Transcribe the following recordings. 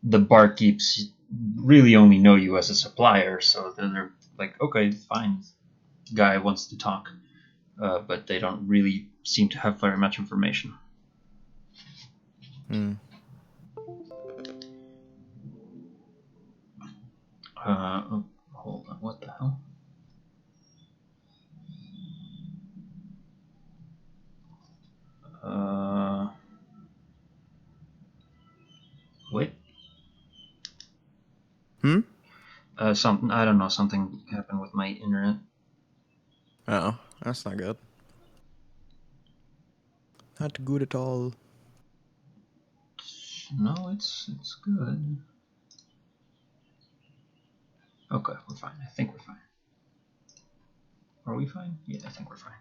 the barkeeps really only know you as a supplier, so they're like, okay, fine, guy wants to talk, but they don't really seem to have very much information. Hold on, what the hell? Wait. Something, I don't know, something happened with my internet. Oh, that's not good. Not good at all. No, it's good. Okay, we're fine. I think we're fine. Are we fine? Yeah, I think we're fine.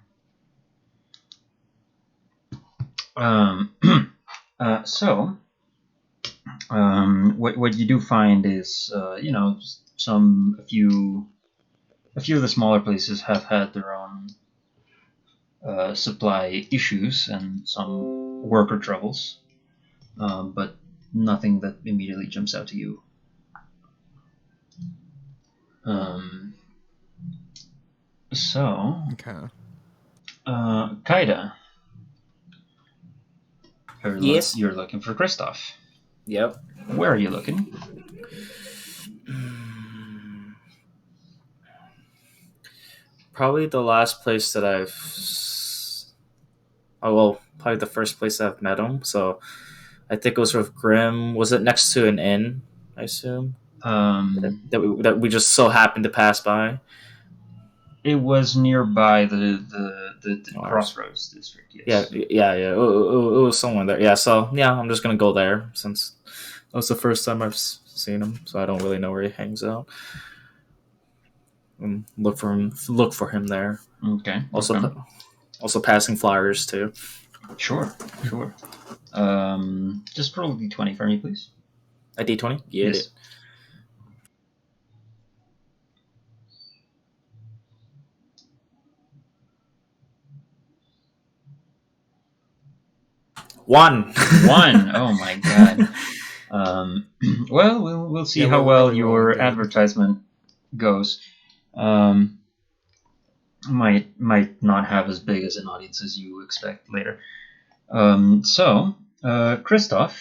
What you do find is, just a few of the smaller places have had their own supply issues and some worker troubles, but nothing that immediately jumps out to you. Okay. Kaida, Yes. you're looking for Kristoff. Yep. Where are you looking? Probably the last place that probably the first place I've met him. So I think it was with Grim. Was it next to an inn, I assume? That we just so happened to pass by? It was nearby the Crossroads district, yes. Yeah. It was somewhere there. Yeah, so, yeah, I'm just going to go there since that was the first time I've seen him, so I don't really know where he hangs out. And look for him there. Okay. Also passing flyers too. Sure. Just roll a d20 for me, please. A d20? Yeah. Yes. One. Oh my god. Well, we'll see how well your advertisement goes. Might not have as big as an audience as you expect later. Kristoff,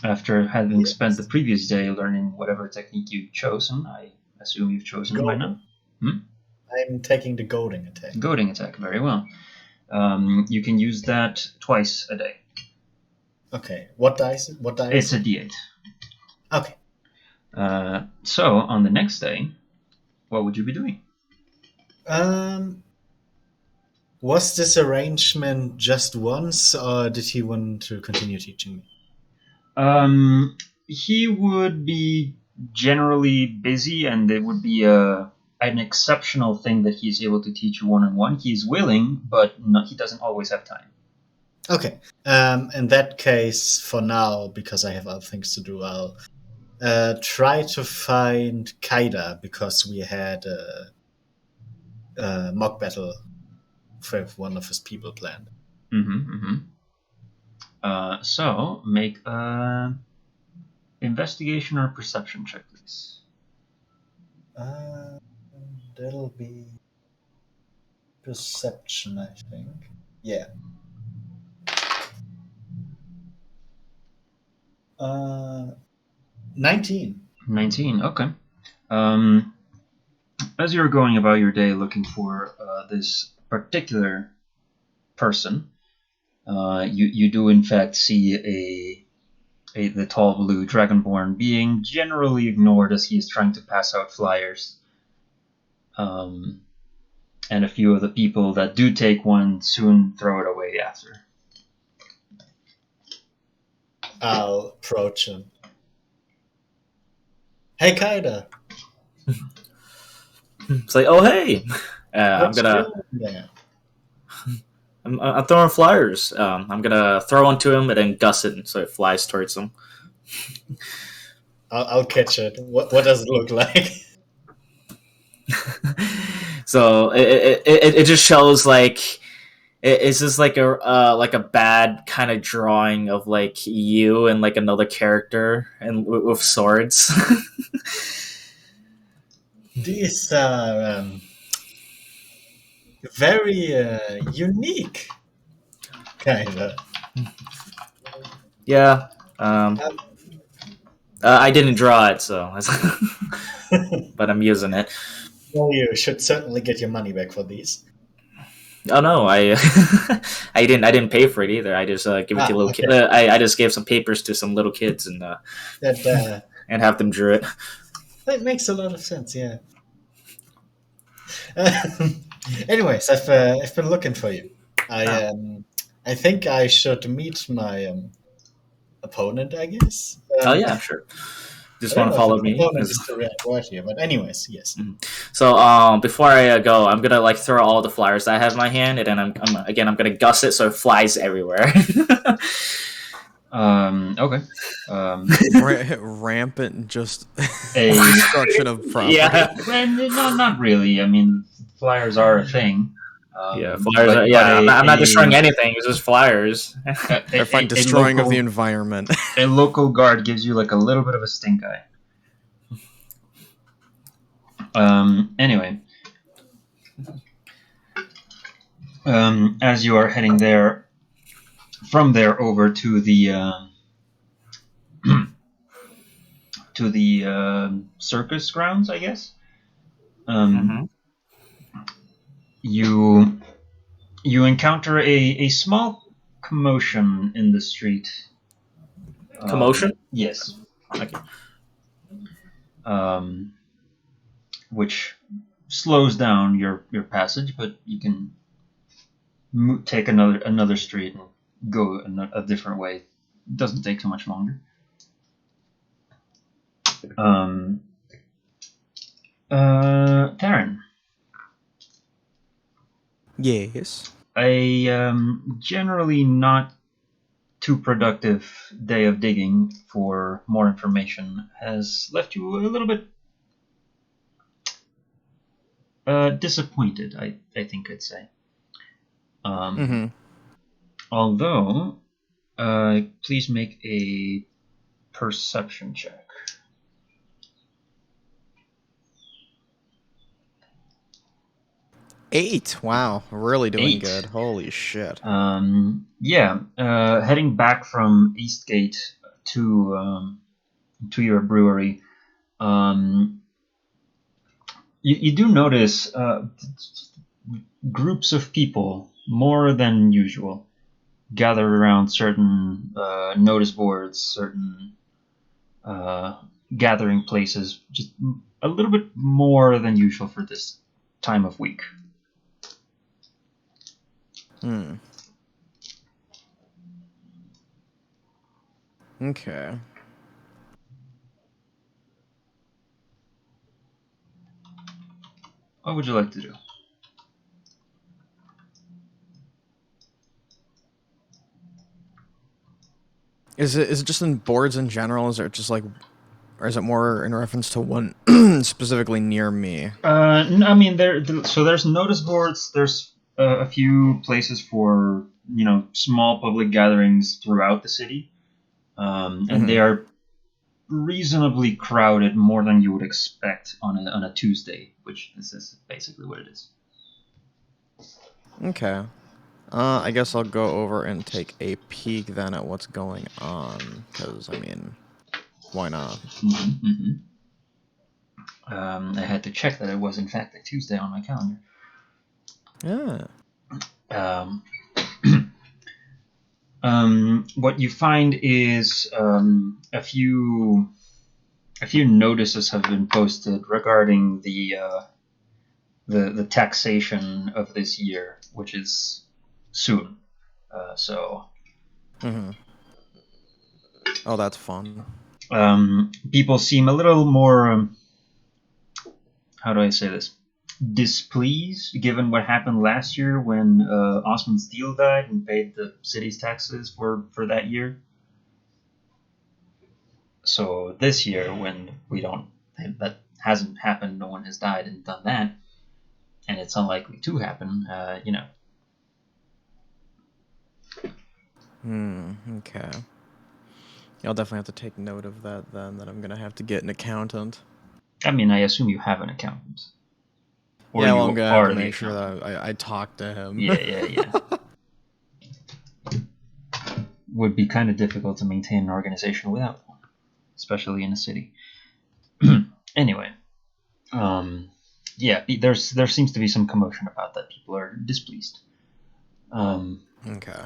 after having spent the previous day learning whatever technique you've chosen, I assume you've chosen it by now. I'm taking the goading attack. Goading attack, very well. You can use that twice a day. Okay. What dice? It's a d8. Okay. So on the next day, what would you be doing? Was this arrangement just once, or did he want to continue teaching me? He would be generally busy, and it would be an exceptional thing that he's able to teach you one-on-one. He's willing, but he doesn't always have time. Okay. In that case, for now, because I have other things to do, I'll try to find Kaida, because we had a mock battle with one of his people planned. So make a investigation or perception check, please. That'll be perception, I think. Yeah. 19. 19, okay. As you're going about your day looking for this particular person, you do in fact see the tall blue dragonborn being generally ignored as he is trying to pass out flyers. And a few of the people that do take one soon throw it away after. I'll approach him. Hey, Kaida. It's like, oh, hey. I'm throwing flyers. I'm gonna throw one to him and then gust it so it flies towards him. I'll catch it. What does it look like? So it just shows like Is this like a bad kind of drawing of like you and like another character and with swords? These are very unique, kind of. Yeah. I didn't draw it, so but I'm using it. Well, you should certainly get your money back for these. Oh no, I I didn't pay for it either. I just give it to little okay. kid. I just gave some papers to some little kids and That and have them draw it. that makes a lot of sense. Yeah. Anyways, I've been looking for you. I think I should meet my opponent. I guess. Oh yeah, sure. Just I don't want to know if follow an me. opponent is the right word here, but anyways, yes. So before I go, I'm gonna like throw all the flyers that I have in my hand, and then I'm gonna gust it so it flies everywhere. Okay. Rampant, just A destruction of property. Yeah. not really. I mean, flyers are a thing. Yeah, flyers. I'm not destroying anything. It's just flyers. I find destroying of the environment. A local guard gives you like a little bit of a stink eye. Anyway, as you are heading there, from there over to the to the circus grounds, I guess. You encounter a small commotion in the street. Commotion? Yes. Okay. Which slows down your passage, but you can take another street and go a different way. It doesn't take too much longer. Taryn. Yes. A generally not too productive day of digging for more information has left you a little bit disappointed, I think I'd say. Although, please make a perception check. 8. Wow, really doing 8. good. Holy shit. Heading back from Eastgate to your brewery, you do notice groups of people, more than usual, gathered around certain notice boards, certain gathering places, just a little bit more than usual for this time of week. Okay. What would you like to do? Is it just in boards in general? Is it just like, or is it more in reference to one specifically near me? No, I mean so there's notice boards. There's a few places for small public gatherings throughout the city, and they are reasonably crowded, more than you would expect on a Tuesday, which this is basically what it is. Okay. I guess I'll go over and take a peek then at what's going on, because, I mean, why not? I had to check that it was in fact a Tuesday on my calendar. Yeah. What you find is a few notices have been posted regarding the taxation of this year, which is soon. Oh, that's fun. People seem a little more, how do I say this, displeased given what happened last year when Osman Steele died and paid the city's taxes for that year. So this year, when that hasn't happened, no one has died and done that, and it's unlikely to happen, Okay. I'll definitely have to take note of that then, that I'm going to have to get an accountant. I mean, I assume you have an accountant. Or yeah, well, you I'm going to have are to the make sure accountant. that I talk to him. Yeah. Would be kind of difficult to maintain an organization without one, especially in a city. Anyway, yeah, there seems to be some commotion about that. People are displeased. Okay.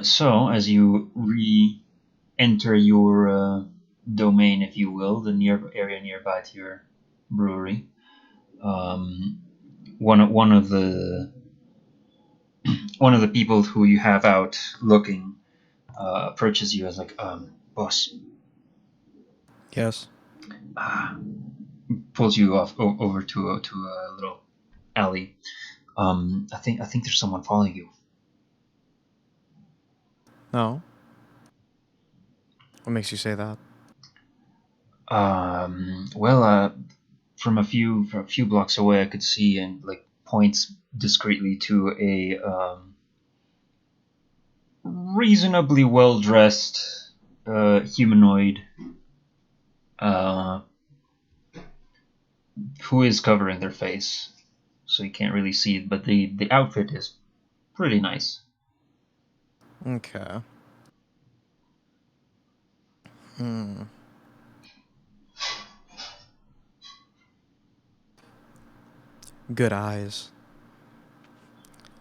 So as you re-enter your domain, if you will, the area nearby to your brewery, one of the people who you have out looking approaches you as like, boss, Yes. pulls you off over to a little alley. I think there's someone following you. No. What makes you say that? Well, from a few blocks away, I could see and like points discreetly to a reasonably well dressed humanoid who is covering their face, so you can't really see it. But the outfit is pretty nice. Okay. Good eyes.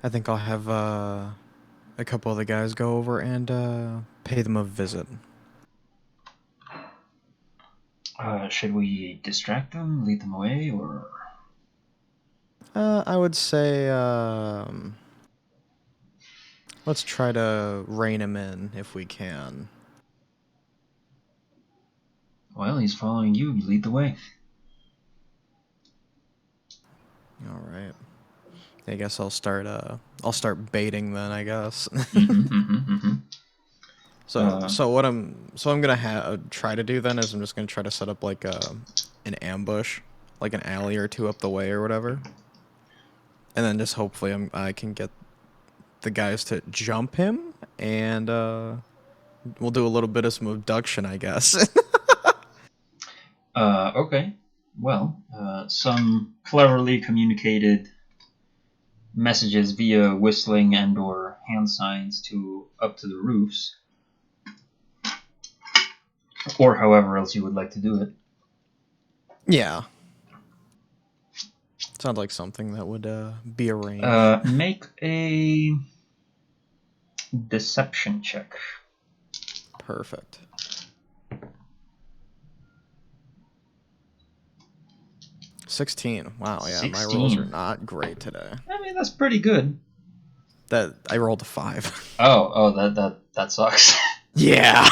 I think I'll have a couple of the guys go over and pay them a visit. Should we distract them, lead them away, or? I would say let's try to rein him in if we can. Well, he's following you. You lead the way. All right. I guess I'll start baiting then, I guess. So what I'm gonna try to do then is I'm just gonna try to set up like an ambush, like an alley or two up the way or whatever, and then just hopefully I can get the guys to jump him, and we'll do a little bit of some abduction, I guess. Okay. Well, some cleverly communicated messages via whistling and/or hand signs to up to the roofs, or however else you would like to do it. Yeah. Sounds like something that would be arranged. Make a deception check. Perfect. 16. Wow, yeah, 16. my rolls are not great today. I mean, that's pretty good. That I rolled a 5. Oh, that sucks. Yeah.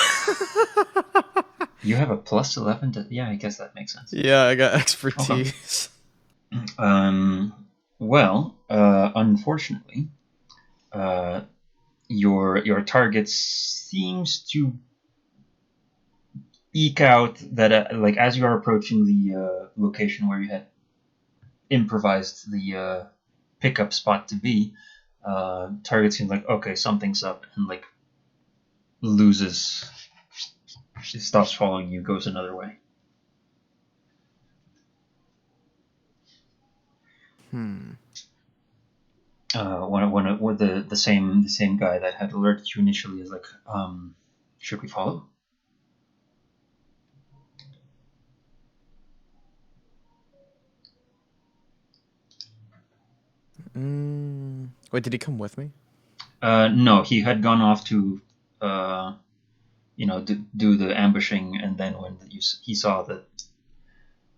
You have a plus 11 to, yeah, I guess that makes sense. Yeah, I got expertise. Well, unfortunately, your target seems to eke out that like as you are approaching the location where you had improvised the pickup spot to be, target seems like, okay, something's up, and like loses, it stops following you, goes another way. One the same guy that had alerted you initially is like, should we follow? Wait, did he come with me? No, he had gone off to, do the ambushing, and then when he saw that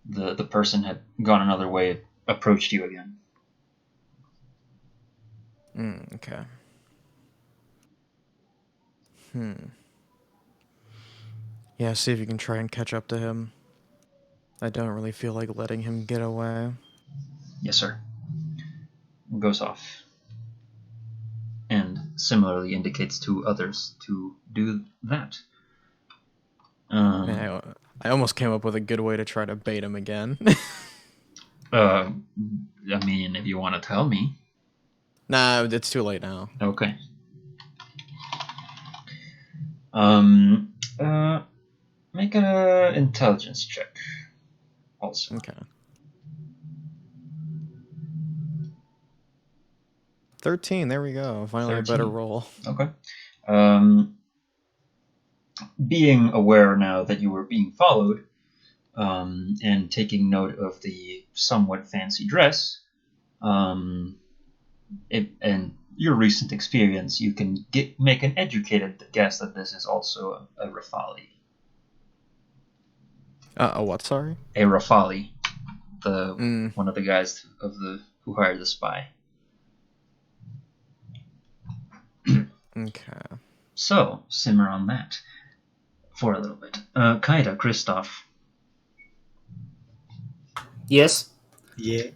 the person had gone another way, approached you again. Okay. Yeah, see if you can try and catch up to him. I don't really feel like letting him get away. Yes, sir. Goes off. And similarly indicates to others to do that. Man, I almost came up with a good way to try to bait him again. I mean, if you want to tell me. Nah, it's too late now. Okay. Make an intelligence check. Also. Okay. 13. There we go. Finally 13. a better roll. Okay. Being aware now that you were being followed, and taking note of the somewhat fancy dress, and your recent experience, you can make an educated guess that this is also a Rafali. A what? Sorry. A Rafali, one of the guys who hired the spy. Okay. So simmer on that for a little bit. Kaida, Christoph. Yes. Yeah.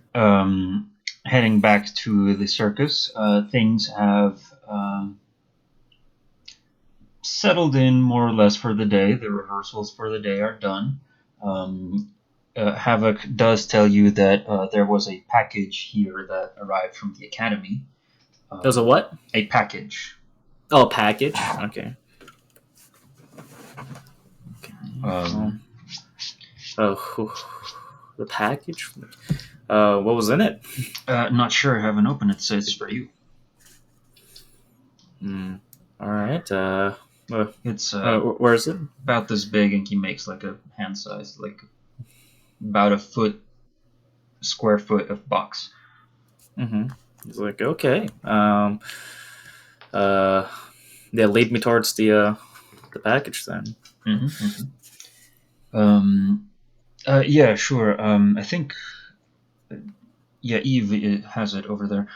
Heading back to the circus, things have settled in more or less for the day. The rehearsals for the day are done. Havoc does tell you that there was a package here that arrived from the academy. There's a what? A package. Oh, package. Okay. The package. What was in it? Not sure. I haven't opened it, so it's for you. All right. It's where is it? About this big, and he makes like a hand size, like about a square foot of box. He's like, okay. Yeah, lead me towards the package then. Yeah, sure. I think. Yeah, Eve has it over there.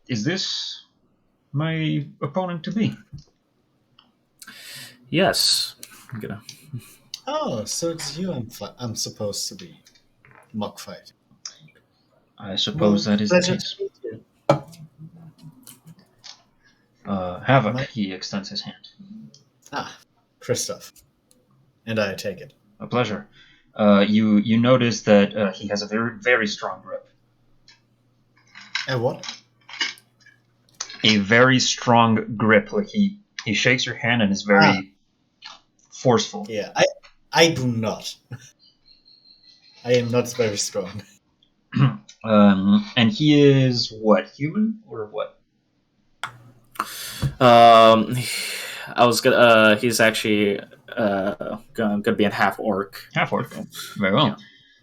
Is this my opponent to be? Yes. I'm gonna. Oh, so it's you I'm supposed to be mock fight. I suppose that is the case. Havoc, he extends his hand. Ah, Christoph. And I take it. A pleasure. You notice that he has a very, very strong grip. A what? A very strong grip. Like he shakes your hand and is very forceful. Yeah, I do not. I am not very strong. And he is what, human or what? I was gonna. He's actually gonna be a half orc. Half orc. Very well.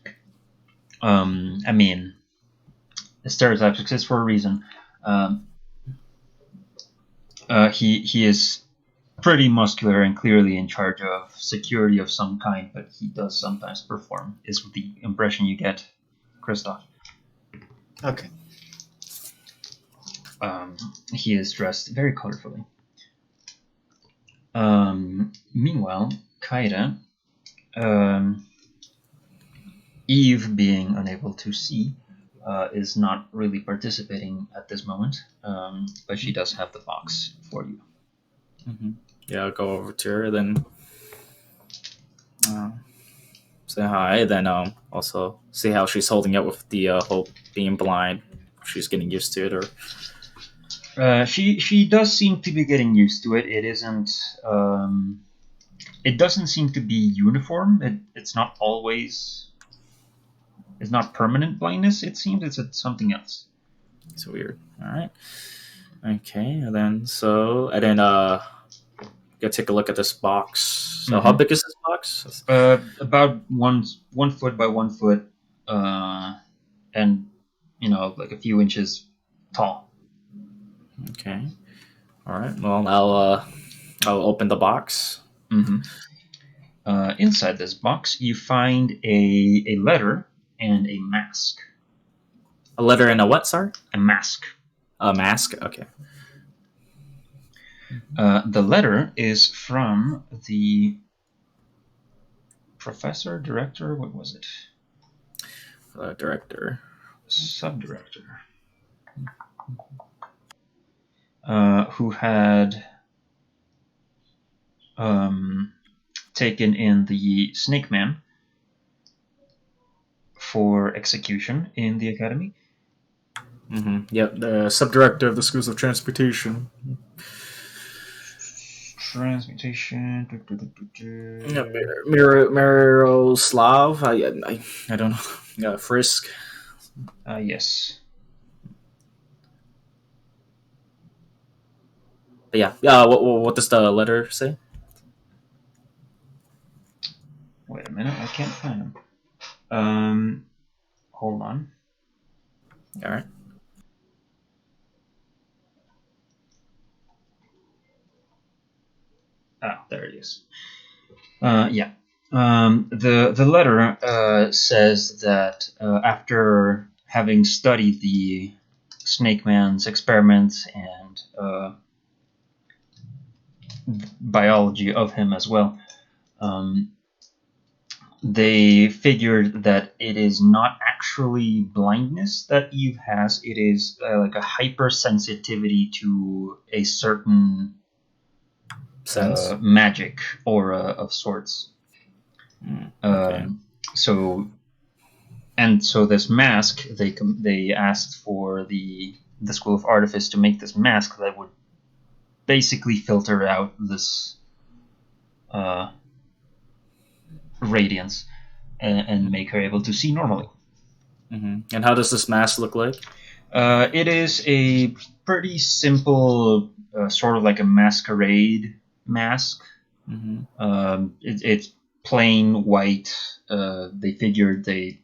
Yeah. I mean, the stereotypes exist for a reason. He is pretty muscular and clearly in charge of security of some kind, but he does sometimes perform, is the impression you get, Christoph. Okay. He is dressed very colorfully. Meanwhile, Kaida, Eve, being unable to see, is not really participating at this moment, but she does have the box for you. Yeah, I'll go over to her, then say hi, then also see how she's holding up with the whole being blind. If she's getting used to it, or she does seem to be getting used to it. It isn't. It doesn't seem to be uniform. It's not always. It's not permanent blindness. It seems it's something else. It's weird. All right. Okay, and then go take a look at this box. So how big is this box? About 1 foot by 1 foot, and like a few inches tall. Okay. All right. Well, I'll open the box. Inside this box, you find a letter and a mask. A letter and a what? Sorry. A mask. A mask. Okay. The letter is from the professor, director. What was it? Director. Subdirector. Who had taken in the Snake Man for execution in the academy. Yep, the subdirector of the schools of transportation. Transmutation. Yep, Miroslav. I don't know. Yeah, Frisk. Yes. But yeah. What does the letter say? Wait a minute, I can't find him. Hold on. All right. Ah, there it is. Yeah. The letter says that after having studied the Snake Man's experiments and biology of him as well, they figured that it is not actually blindness that Eve has. It is like a hypersensitivity to a certain Sense. magic aura of sorts. Okay. So this mask, they asked for the School of Artifice to make this mask that would basically filter out this radiance and make her able to see normally. And how does this mask look like? It is a pretty simple, sort of like a masquerade mask. It's plain white. They figured that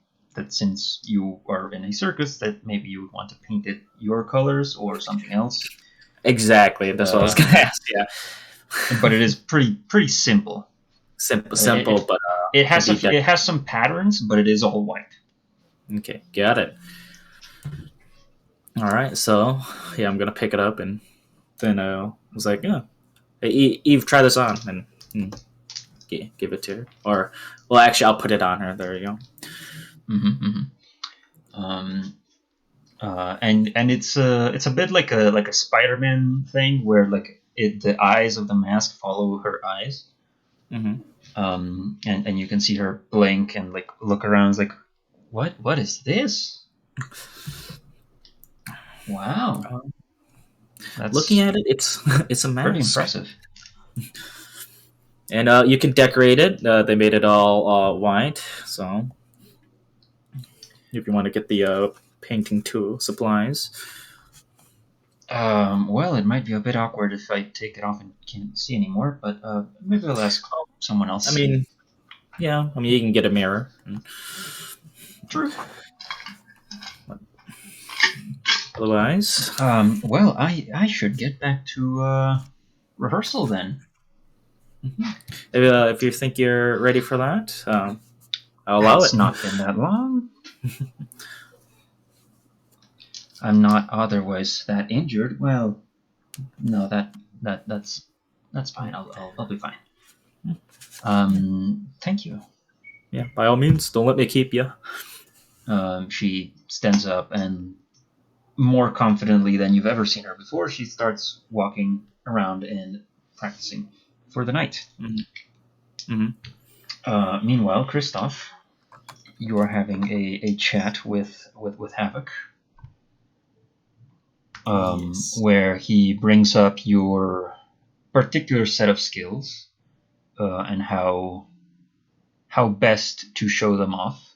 since you are in a circus, that maybe you would want to paint it your colors or something else. Exactly. That's what I was going to ask. Yeah. But it is pretty simple. Simple, but it has some patterns, but it is all white. Okay, got it. All right, so yeah, I'm gonna pick it up, and then I was like, "Yeah, hey, Eve, try this on," and give it to her. Or, well, actually, I'll put it on her. There you go. And it's a bit like a Spider-Man thing where like the eyes of the mask follow her eyes. And you can see her blink and like look around. It's like, what is this? Wow. Looking at it, it's a mask. Pretty impressive. And you can decorate it. They made it all white, so if you want to get the painting tool supplies. Well, it might be a bit awkward if I take it off and can't see anymore, but maybe I'll ask someone else. I mean, yeah, you can get a mirror. True. Otherwise, well, I should get back to rehearsal then. If you think you're ready for that, I'll allow it. It's not been that long. I'm not otherwise that injured. Well, no, that's fine. I'll be fine. Thank you. Yeah, by all means, don't let me keep you. She stands up and more confidently than you've ever seen her before, she starts walking around and practicing for the night. Meanwhile, Christoph, you are having a chat with Havoc, Yes. where he brings up your particular set of skills and how best to show them off,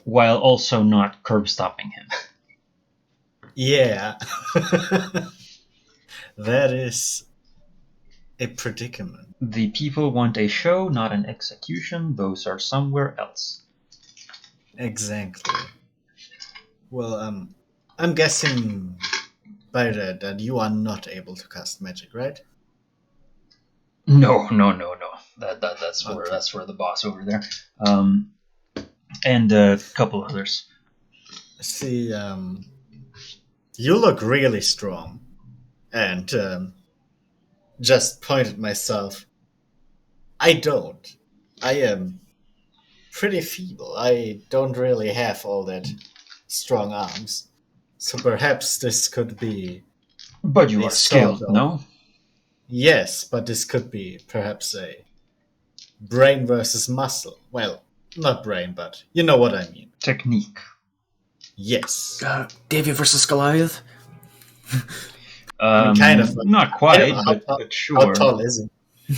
while also not curb stopping him. Yeah. That is a predicament. The people want a show, not an execution. Those are somewhere else. Exactly. Well, I'm guessing by that you are not able to cast magic, right? No. That's Okay. that's for the boss over there, and a couple others. See, you look really strong, and just pointed myself. I don't. I am pretty feeble. I don't really have all that strong arms, so perhaps this could be. But you A are sort skilled, of. no? Yes, but this could be perhaps a brain versus muscle. Well, not brain, but you know what I mean. Technique. Yes. David versus Goliath. I mean, kind of. Not I don't quite, know but how sure. tall is he?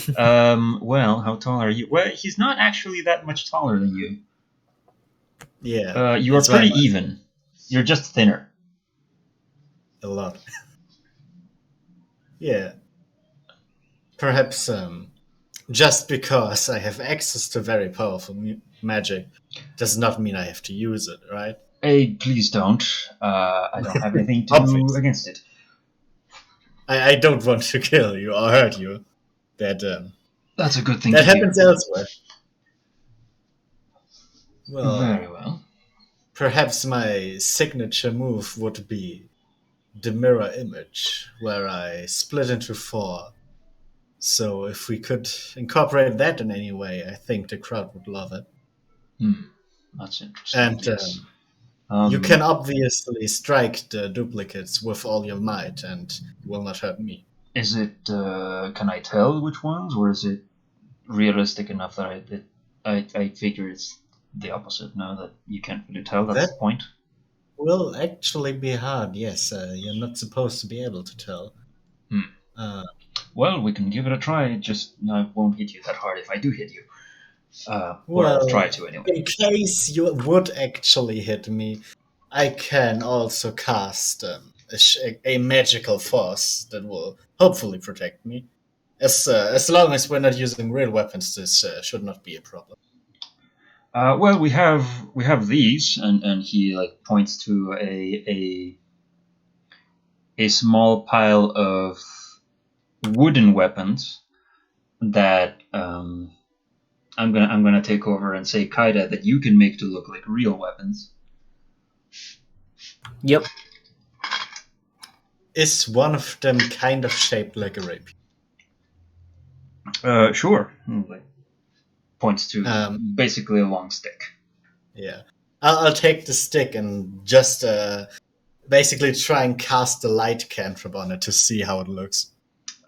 Well, how tall are you? Well, he's not actually that much taller than you. Yeah. You are that's why pretty I'm even. You're just thinner. a lot. Yeah. Perhaps just because I have access to very powerful magic does not mean I have to use it, right? Hey, please don't. I don't have anything to do Obvious. against it. I don't want to kill you or hurt you. That's a good thing That to hear. happens elsewhere. Well, Very well. perhaps my signature move would be the mirror image, where I split into 4. So if we could incorporate that in any way, I think the crowd would love it. That's interesting. And Yes. you can obviously strike the duplicates with all your might, and it will not hurt me. Is it? Can I tell which ones, or is it realistic enough that I figure it's the opposite? Now that you can't really tell, that's That the point. will actually be hard. Yes, you're not supposed to be able to tell. Well, we can give it a try. Just I won't hit you that hard if I do hit you. Or Well, I'll try to anyway. in case you would actually hit me, I can also cast a magical force that will hopefully protect me. As long as we're not using real weapons, this should not be a problem. Well, we have these, and he like points to a small pile of wooden weapons that I'm gonna take over and say, Kaida, that you can make to look like real weapons. Yep. Is one of them kind of shaped like a rapier? Sure. Like, points to basically a long stick. Yeah, I'll take the stick and just basically try and cast the light cantrip on it to see how it looks.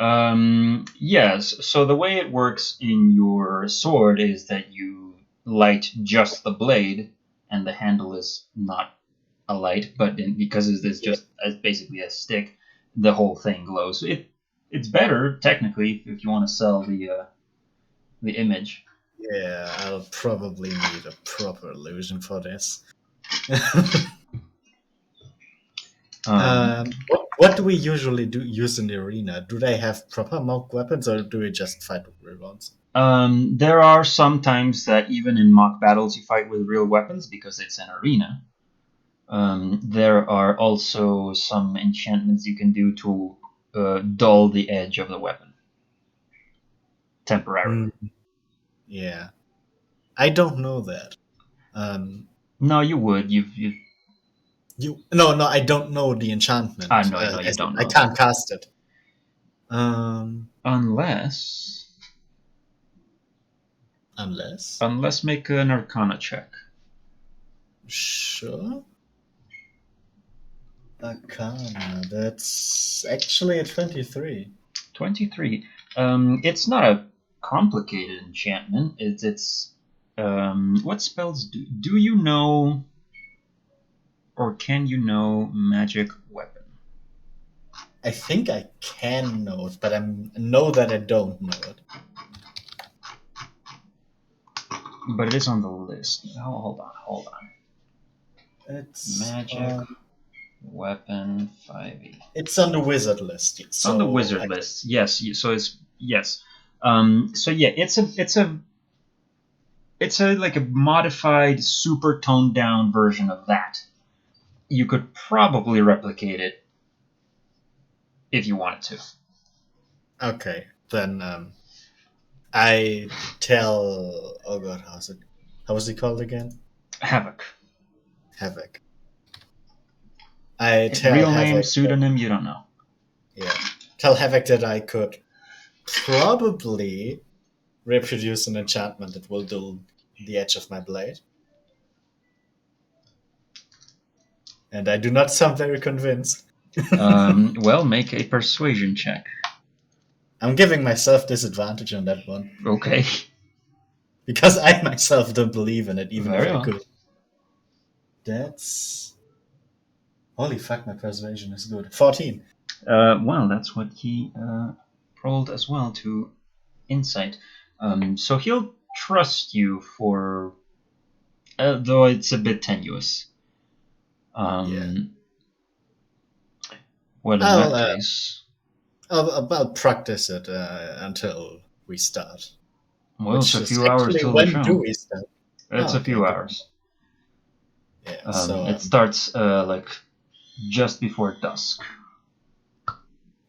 Yes. So the way it works in your sword is that you light just the blade, and the handle is not a light, but because it's just basically a stick, the whole thing glows. It's better technically if you want to sell the image. Yeah, I'll probably need a proper illusion for this. What do we usually use in the arena? Do they have proper mock weapons, or do we just fight with real ones? There are some times that even in mock battles you fight with real weapons because it's an arena. There are also some enchantments you can do to dull the edge of the weapon temporarily. Yeah, I don't know that. No, you would. No, I don't know the enchantment. No, you don't know. I can't cast it. Unless make an Arcana check. Sure. Arcana. That's actually a 23. 23. It's not a complicated enchantment. It's what spells do you know, or can you know magic weapon? I think I can know it, but I know that I don't know it. But it is on the list. Oh, hold on. It's magic weapon 5e. It's on the wizard list. So on the wizard list, yes. So it's yes. So yeah, it's a like a modified, super toned down version of that. You could probably replicate it if you wanted to. Okay, then I tell. Oh god, how was he called again? Havoc. I tell real Havoc name, pseudonym, you don't know. Yeah, tell Havoc that I could probably reproduce an enchantment that will dull the edge of my blade. And I do not sound very convinced. Well, make a persuasion check. I'm giving myself disadvantage on that one. Okay. Because I myself don't believe in it, even Very if I well. could. That's Holy fuck, my persuasion is good. 14. Well, that's what he rolled as well to insight. So he'll trust you for, though it's a bit tenuous. Yeah. Well, in that case, I'll practice it until we start. well, it's a few hours till the show. When do we start? It's a few hours. Yeah, so it starts like just before dusk.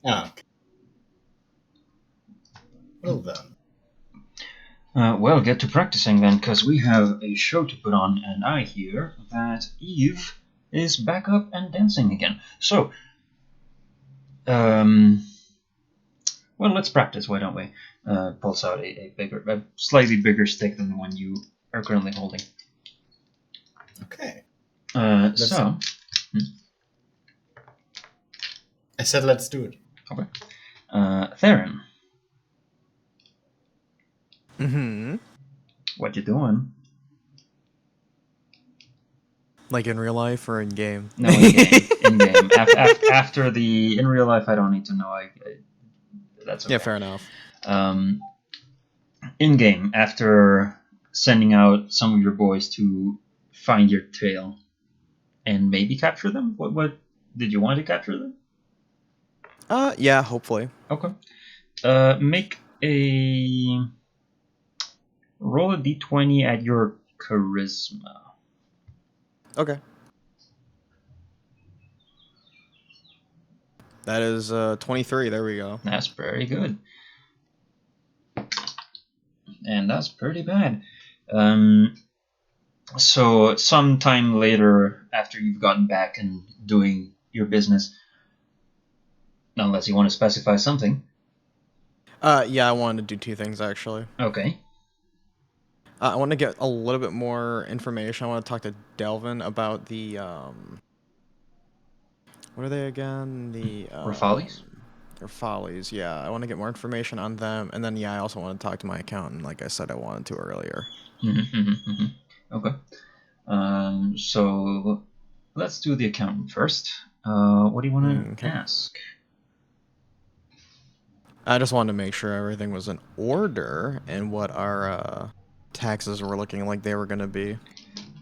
Okay. Well then. Well, get to practicing then, because we have a show to put on, and I hear that Eve is back up and dancing again. So, well, let's practice, why don't we? Pulls out a slightly bigger stick than the one you are currently holding. Okay. I said let's do it. Okay. Theron. Mm-hmm. What you doing? Like in real life or in game? No, in game. In game. After the in real life, I don't need to know. That's okay. Yeah, fair enough. In game, after sending out some of your boys to find your tail and maybe capture them. What did you want to capture them? Yeah, hopefully. Okay. Make a roll a d20 at your charisma. Okay. That is 23. There we go. That's very good. And that's pretty bad. So sometime later, after you've gotten back and doing your business, unless you want to specify something. Yeah, I wanted to do two things actually. Okay. I want to get a little bit more information. I want to talk to Delvin about the what are they again? The Rafales? Rafales, yeah. I want to get more information on them, and then yeah, I also want to talk to my accountant, like I said I wanted to earlier. Okay. So let's do the accountant first. What do you want to ask? I just wanted to make sure everything was in order and what our taxes were looking like they were going to be.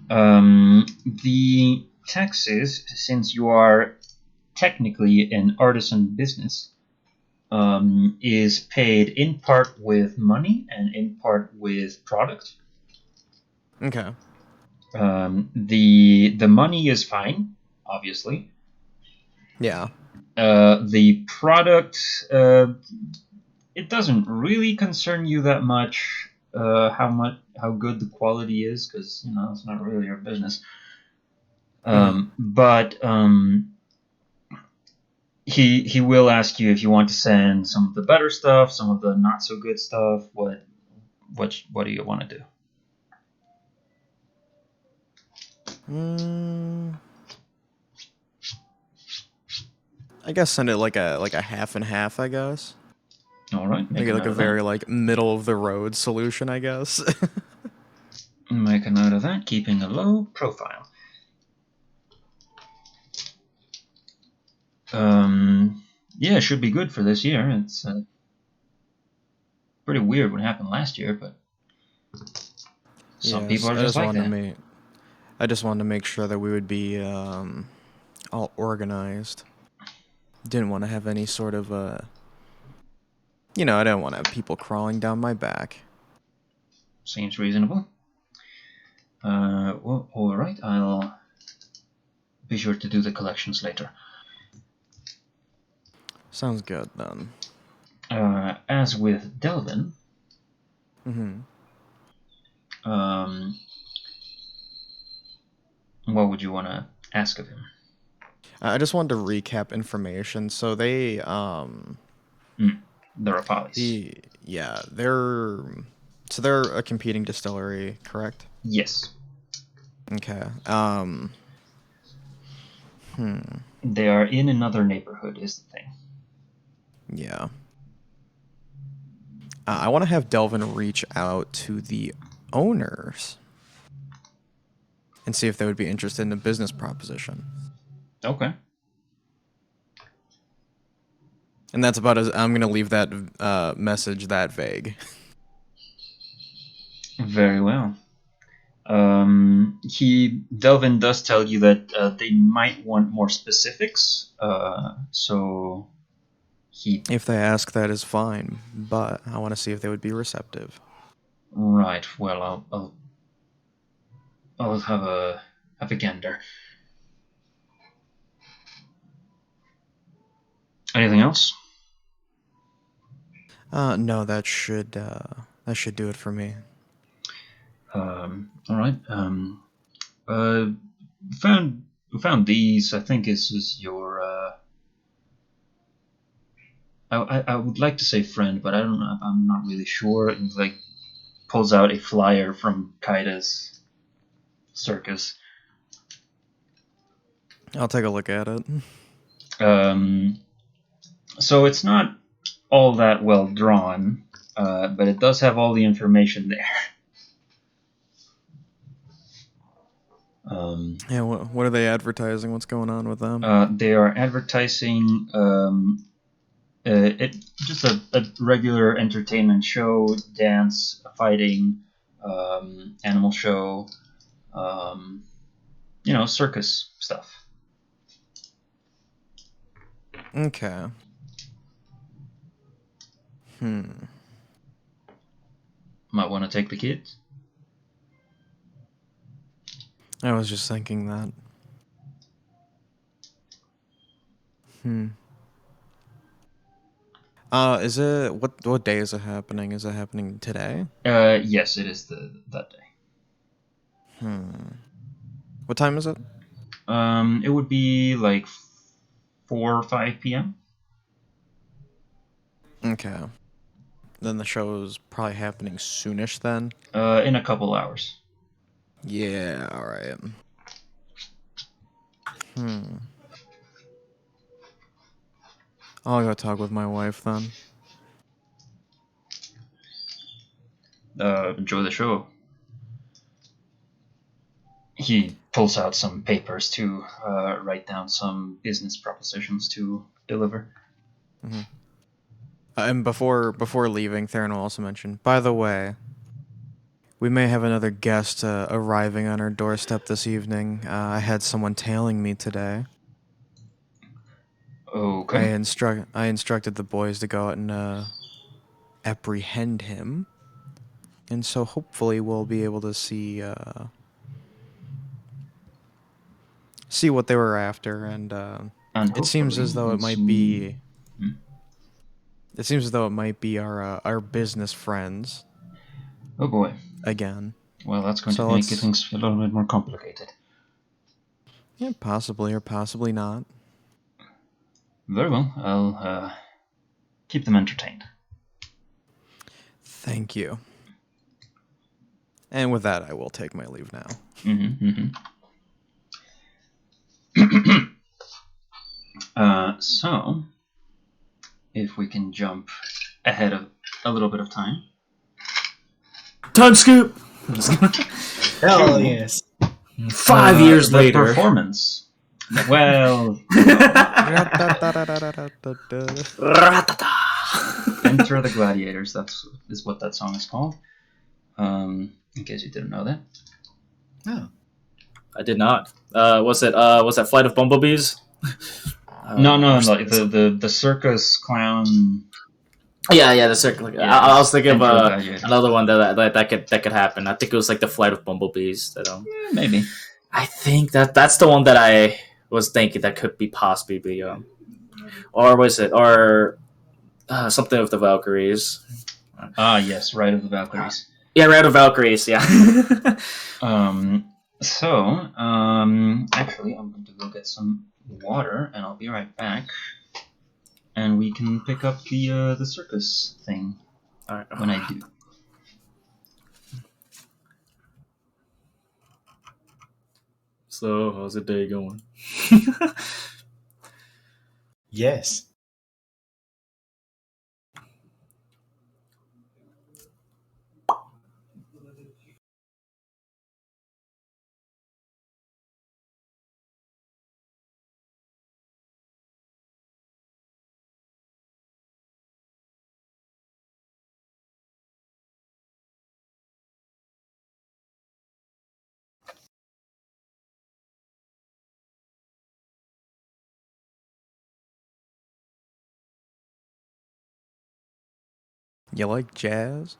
The taxes, since you are technically an artisan business, is paid in part with money and in part with product. Okay. The money is fine, obviously. Yeah. The product, it doesn't really concern you that much. How good the quality is, because it's not really your business. But he will ask you if you want to send some of the better stuff, some of the not so good stuff. What do you want to do? I guess send it like a half and half, I guess. All right. Make it like a very like middle of the road solution, I guess. Make a note of that, keeping a low profile. Yeah, it should be good for this year. It's pretty weird what happened last year, but some people are just like that. I just wanted to make sure that we would be all organized. Didn't want to have any sort of I didn't want to have people crawling down my back. Seems reasonable. Well, all right. I'll be sure to do the collections later. Sounds good then. As with Delvin, what would you want to ask of him? I just wanted to recap information. So they the Rafales. They're a competing distillery, correct? Yes. Okay. They are in another neighborhood, is the thing. Yeah. I want to have Delvin reach out to the owners and see if they would be interested in a business proposition. Okay. And that's about as I'm gonna leave that message that vague. Very well. Delvin does tell you that they might want more specifics. So he If they ask, that is fine, but I want to see if they would be receptive. right. Well, I'll have a gander. Anything else? No, that should do it for me. All right. Uh, found these. I think this is your. I would like to say friend, but I don't know. I'm not really sure. And like pulls out a flyer from Kaida's circus. I'll take a look at it. So it's not all that well drawn, but it does have all the information there. Yeah, what are they advertising? What's going on with them? They are advertising it just a regular entertainment show, dance, fighting, animal show, circus stuff. Okay. Might want to take the kids. I was just thinking that. Is it what day is it happening? Is it happening today? Yes, it is that day. What time is it? It would be like 4 or 5 p.m. Okay. Then the show is probably happening soonish then. In a couple hours. Yeah, alright. I'll go talk with my wife then. Enjoy the show. He pulls out some papers to write down some business propositions to deliver. And before leaving, Theron will also mention, by the way, we may have another guest arriving on our doorstep this evening. I had someone tailing me today. Okay. I instructed the boys to go out and apprehend him. And so hopefully we'll be able to see what they were after, and it seems as though it might be. It seems as though it might be our business friends. Oh boy. Again. Well, that's going to make things a little bit more complicated. Yeah, possibly or possibly not. Very well. I'll keep them entertained. Thank you. And with that, I will take my leave now. So, if we can jump ahead of a little bit of time. Time scoop! Hell yes. 5 years the later. Performance. Well. Enter the Gladiators. Is what that song is called. In case you didn't know that. No. I did not. Was that Flight of Bumblebees? No, like the circus clown. Yeah, the circle. Yeah, I was thinking of another one that could happen. I think it was like the Flight of Bumblebees. Maybe. I think that's the one that I was thinking that could be possibly be, or was it something with the Valkyries? Yes, Ride of the Valkyries. Yeah, Ride of Valkyries. Yeah. So, actually, I'm going to go get some water, and I'll be right back. And we can pick up the circus thing when I do. So, how's the day going? Yes. You like jazz?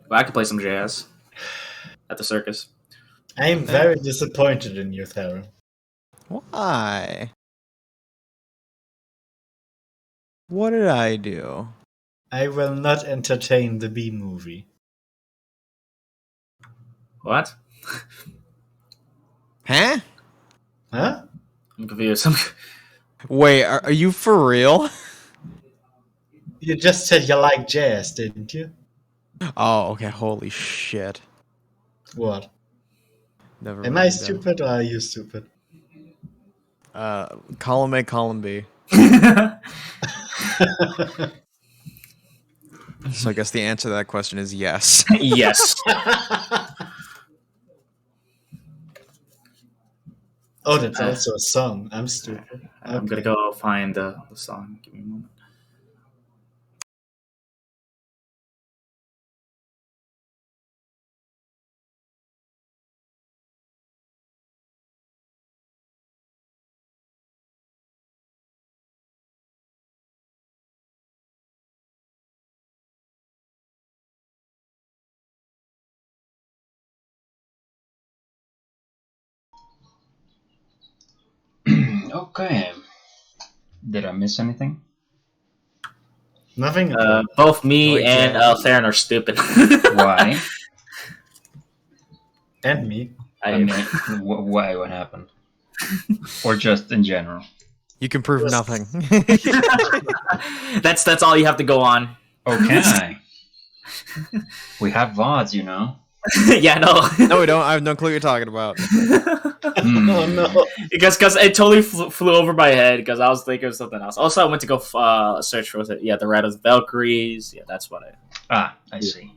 Well, I could play some jazz at the circus. I'm very disappointed in you, Theron. Why? What did I do? I will not entertain the B movie. What? Huh? Huh? I'm confused. Wait, are you for real? You just said you like jazz, didn't you? Oh, okay. Holy shit. What? Never Am mind. I then. stupid or are you stupid? Column A, column B. So I guess the answer to that question is yes. Yes. Oh, that's also a song. I'm stupid. I'm gonna go find the song. Give me a moment. Okay. Did I miss anything? Nothing important. Both me Like and jazz. Theron are stupid. Why? And me. I mean, why? What happened? Or just in general? You can prove Yes. nothing. That's all you have to go on. Okay. We have VODs, you know. Yeah, no. No, we don't. I have no clue what you're talking about. Oh no. Because it totally flew over my head because I was thinking of something else. Also, I went to go search for it. Yeah, the Ride of the Valkyries. Yeah, that's what I. I see.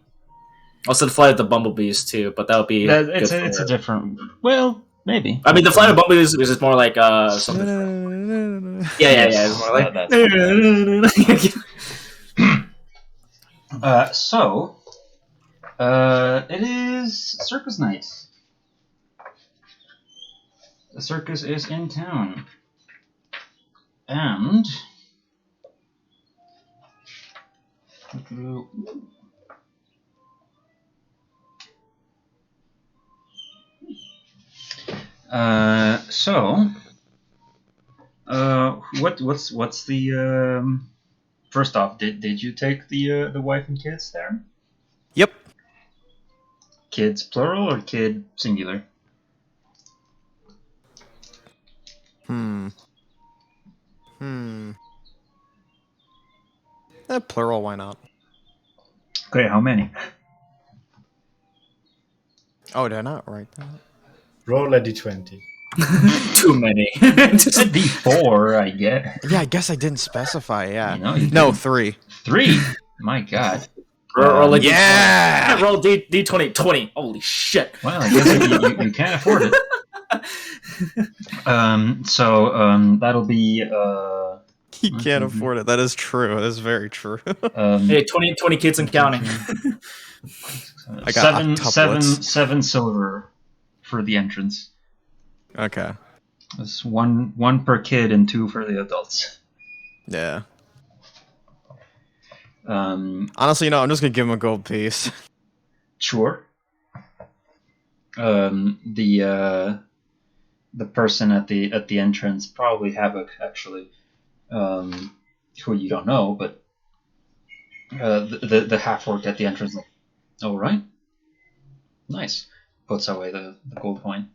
Also, the Flight of the Bumblebees too, but that would be. It's a different. Well, maybe. I mean, the Flight of Bumblebees is more like something. Yeah. It's more like. So, it is circus night. The circus is in town, and what's the first off? Did you take the wife and kids there? Yep. Kids plural or kid singular? Plural, why not? Okay, how many? Oh, did I not write that? Roll a d20. Too many. It'd be 4, I guess. Yeah, I guess I didn't specify. Yeah. You know, you No, didn't. 3. 3. My God. Roll a Yeah! D20. Roll D20. 20. Holy shit. Well, I guess you can't afford it. That'll be He can't afford it. That is true. That is very true. Hey, 20 kids and counting. I got seven silver for the entrance. Okay. It's one per kid and 2 for the adults. Yeah. Honestly, I'm just gonna give him a gold piece. Sure. The person at the entrance, probably Havoc, actually, who you don't know, but the half orc at the entrance, like, all right, nice, puts away the gold coin.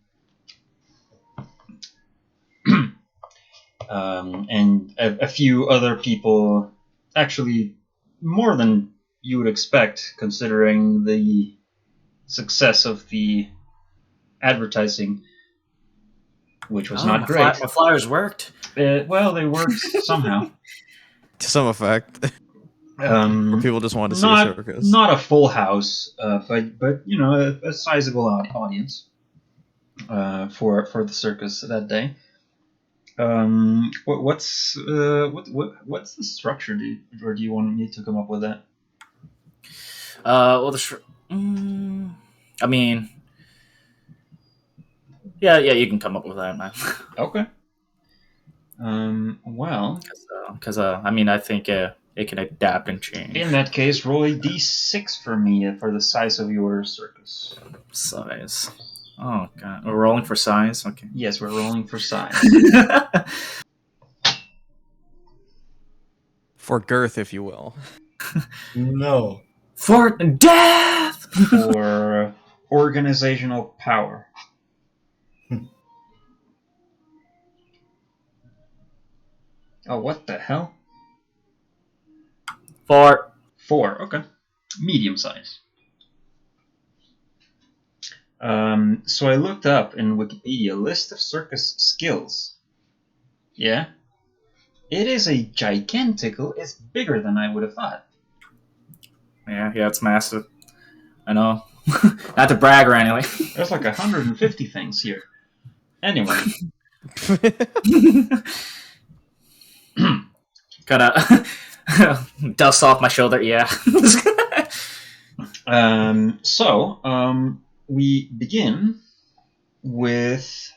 And a few other people, actually more than you would expect, considering the success of the advertising, which was not great. My flyers worked. Well, they worked somehow. To some effect. People just wanted to see a circus. Not a full house, but you know, a sizable audience for the circus that day. What's the structure? Or do you want me to come up with that? Well, I mean, yeah, you can come up with that, man. Okay. Well, Because I mean, I think it can adapt and change. In that case, roll a d6 for me for the size of your circus. Size. Oh god, we're rolling for size. Okay. Yes, we're rolling for size. For girth, if you will. No. For death. For organizational power. Oh, what the hell? 4. 4. Okay, medium size. So I looked up in Wikipedia list of circus skills. Yeah, it is a gigantical. It's bigger than I would have thought. Yeah, it's massive. I know. Not to brag or anything. There's like 150 things here. Anyway. Gotta dust off my shoulder. Yeah. So we begin with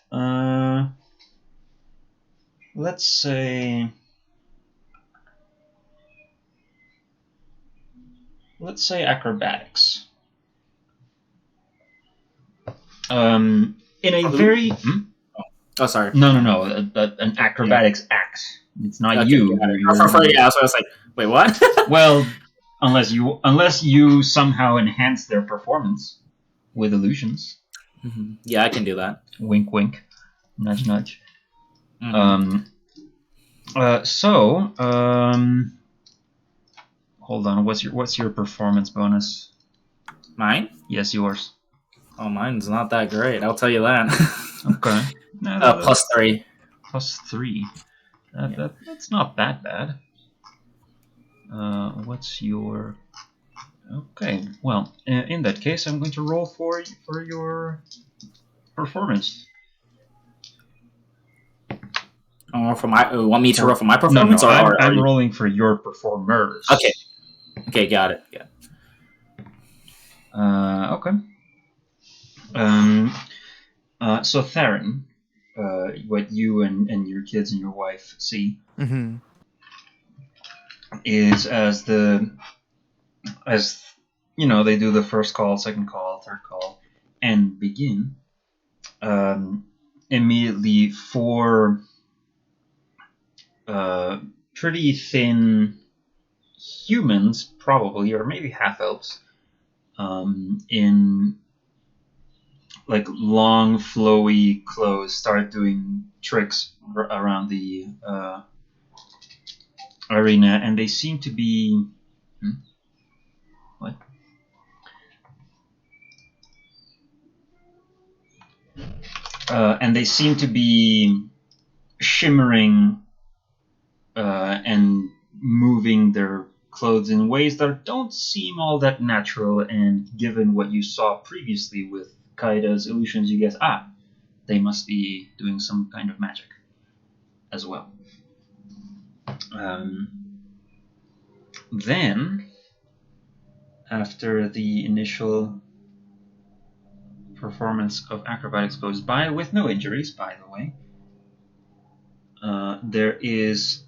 let's say acrobatics. In a very Oh, sorry. no, an acrobatics act. It's not Okay, you. Yeah, so I was like, wait, what? Well, unless you somehow enhance their performance with illusions. Mm-hmm. Yeah, I can do that. Wink, wink. Nudge, nudge. Mm-hmm. Hold on. What's your performance bonus? Mine? Yes, yours. Oh, mine's not that great. I'll tell you that. Okay. No, plus 3. Plus 3. That's not that bad. What's your? Okay. Well, in that case, I'm going to roll for your performance. For my, want me to roll for my performance? No, or I'm rolling for your performers. Okay, got it. Yeah. Okay. So Theron, what you and your kids and your wife see is as you know, they do the first call, second call, third call, and begin. Immediately 4 pretty thin humans, probably, or maybe half elves, in like long, flowy clothes, start doing tricks around the arena, and they seem to be. What? And they seem to be shimmering and moving their clothes in ways that don't seem all that natural, and given what you saw previously with Kaida's illusions, you guess, they must be doing some kind of magic as well. Then, after the initial performance of acrobatics goes by, with no injuries, by the way, there is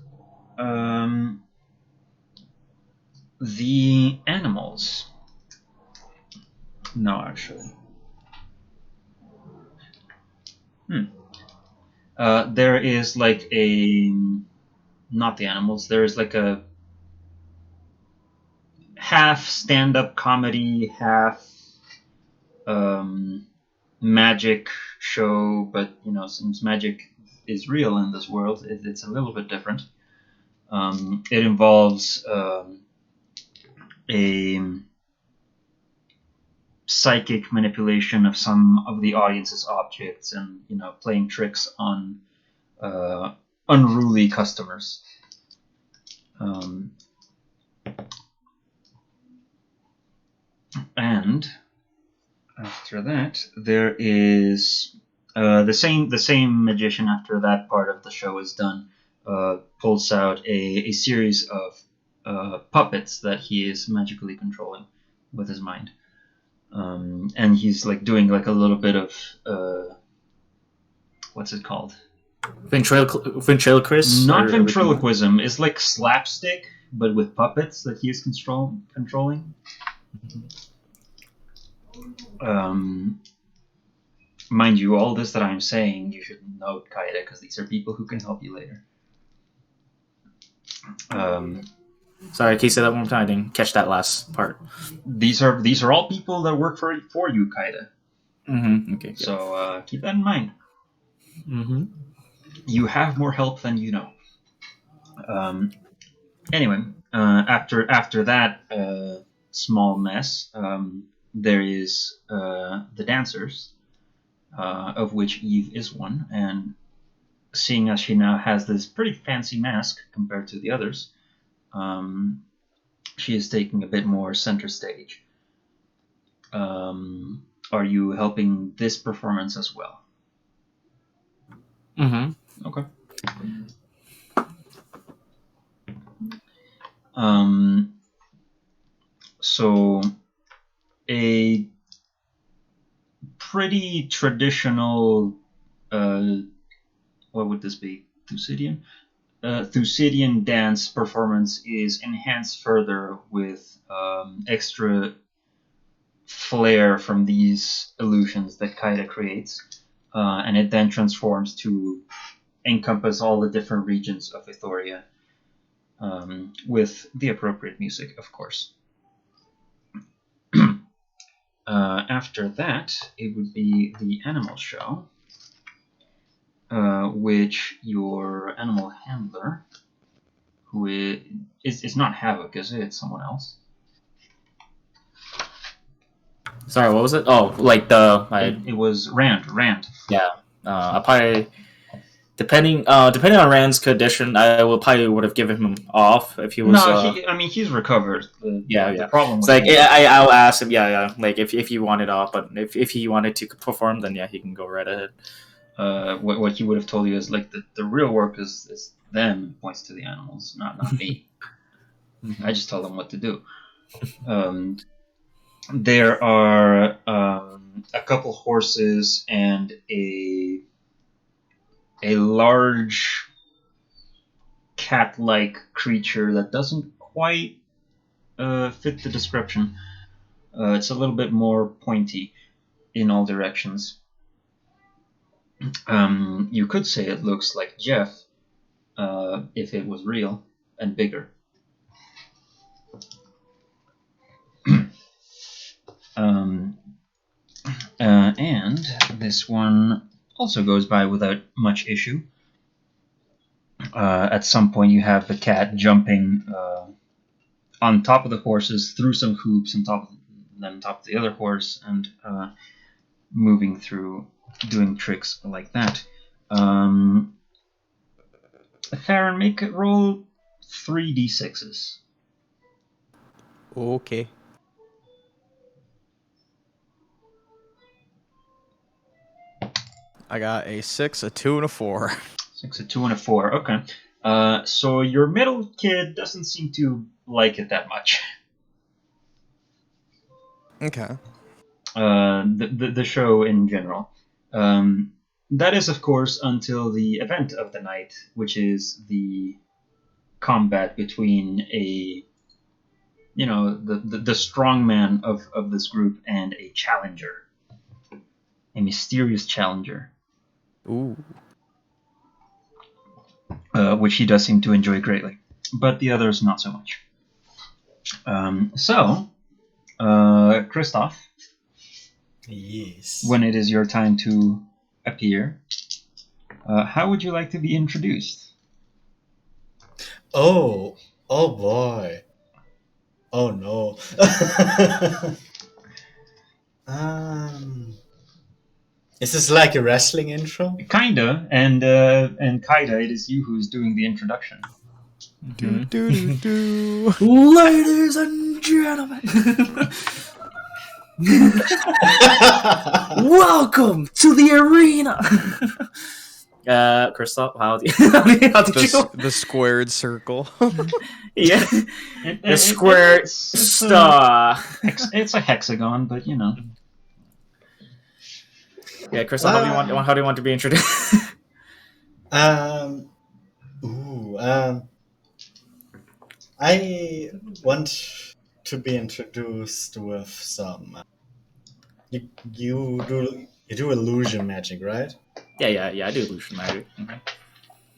the animals. No, actually. There is like not the animals. There is like a half stand-up comedy, half magic show, but you know, since magic is real in this world, it's a little bit different. It involves a psychic manipulation of some of the audience's objects, and you know, playing tricks on unruly customers. And after that, there is the same magician. After that part of the show is done, pulls out a series of puppets that he is magically controlling with his mind, and he's like doing like a little bit of what's it called? Ventriloquist? Not ventriloquism. It's like slapstick, but with puppets that he is controlling. Mind you, all this that I'm saying, you should note, Kaida, because these are people who can help you later. Sorry, can you say that one more time? I didn't catch that last part. These are all people that work for you, Kaida. Mm-hmm. Okay. So keep that in mind. Mm-hmm. You have more help than you know. Anyway, after that small mess, there is the dancers, of which Eve is one, and seeing as she now has this pretty fancy mask compared to the others, she is taking a bit more center stage. Are you helping this performance as well? Mm-hmm. Okay. So a pretty traditional, what would this be? Thucydian? Thucydian dance performance is enhanced further with extra flair from these illusions that Kaida creates, and it then transforms to encompass all the different regions of Ithoria, with the appropriate music, of course. After that, it would be the animal show, which your animal handler, who is not Havoc, is it? It's someone else. Sorry, what was it? Oh, like it was Rand. Yeah. I probably depending on Rand's condition, I would have given him off if he was. He's recovered. The problem was I'll ask him. Like if he wanted off, but if he wanted to perform, then he can go right ahead. What he would have told you is like the real work is them, points to the animals, not me. I just tell them what to do. There are a couple horses and a large cat-like creature that doesn't quite fit the description. It's a little bit more pointy in all directions. You could say it looks like Jeff if it was real and bigger. And this one also goes by without much issue. At some point, you have the cat jumping on top of the horses through some hoops on top of the other horse, and moving through, doing tricks like that. Farron, make it roll 3d6s. Okay. I got a 6, a 2, and a 4. 6, a 2, and a 4. Okay. So your middle kid doesn't seem to like it that much. Okay. The show in general. That is, of course, until the event of the night, which is the combat between the strongman of this group and a challenger, a mysterious challenger. Ooh. Which he does seem to enjoy greatly, but the others not so much. Christoph. Yes. When it is your time to appear, how would you like to be introduced? Oh boy. Oh no. Is this like a wrestling intro? Kinda, and Kaida, it is you who's doing the introduction. Ladies and gentlemen, welcome to the arena. Christoph, how did you? The squared circle. Yeah, the square star. It's a hexagon, but you know. Yeah, Christoph, how do you want to be introduced? I want to be introduced with some. You do illusion magic, right? Yeah. I do illusion magic.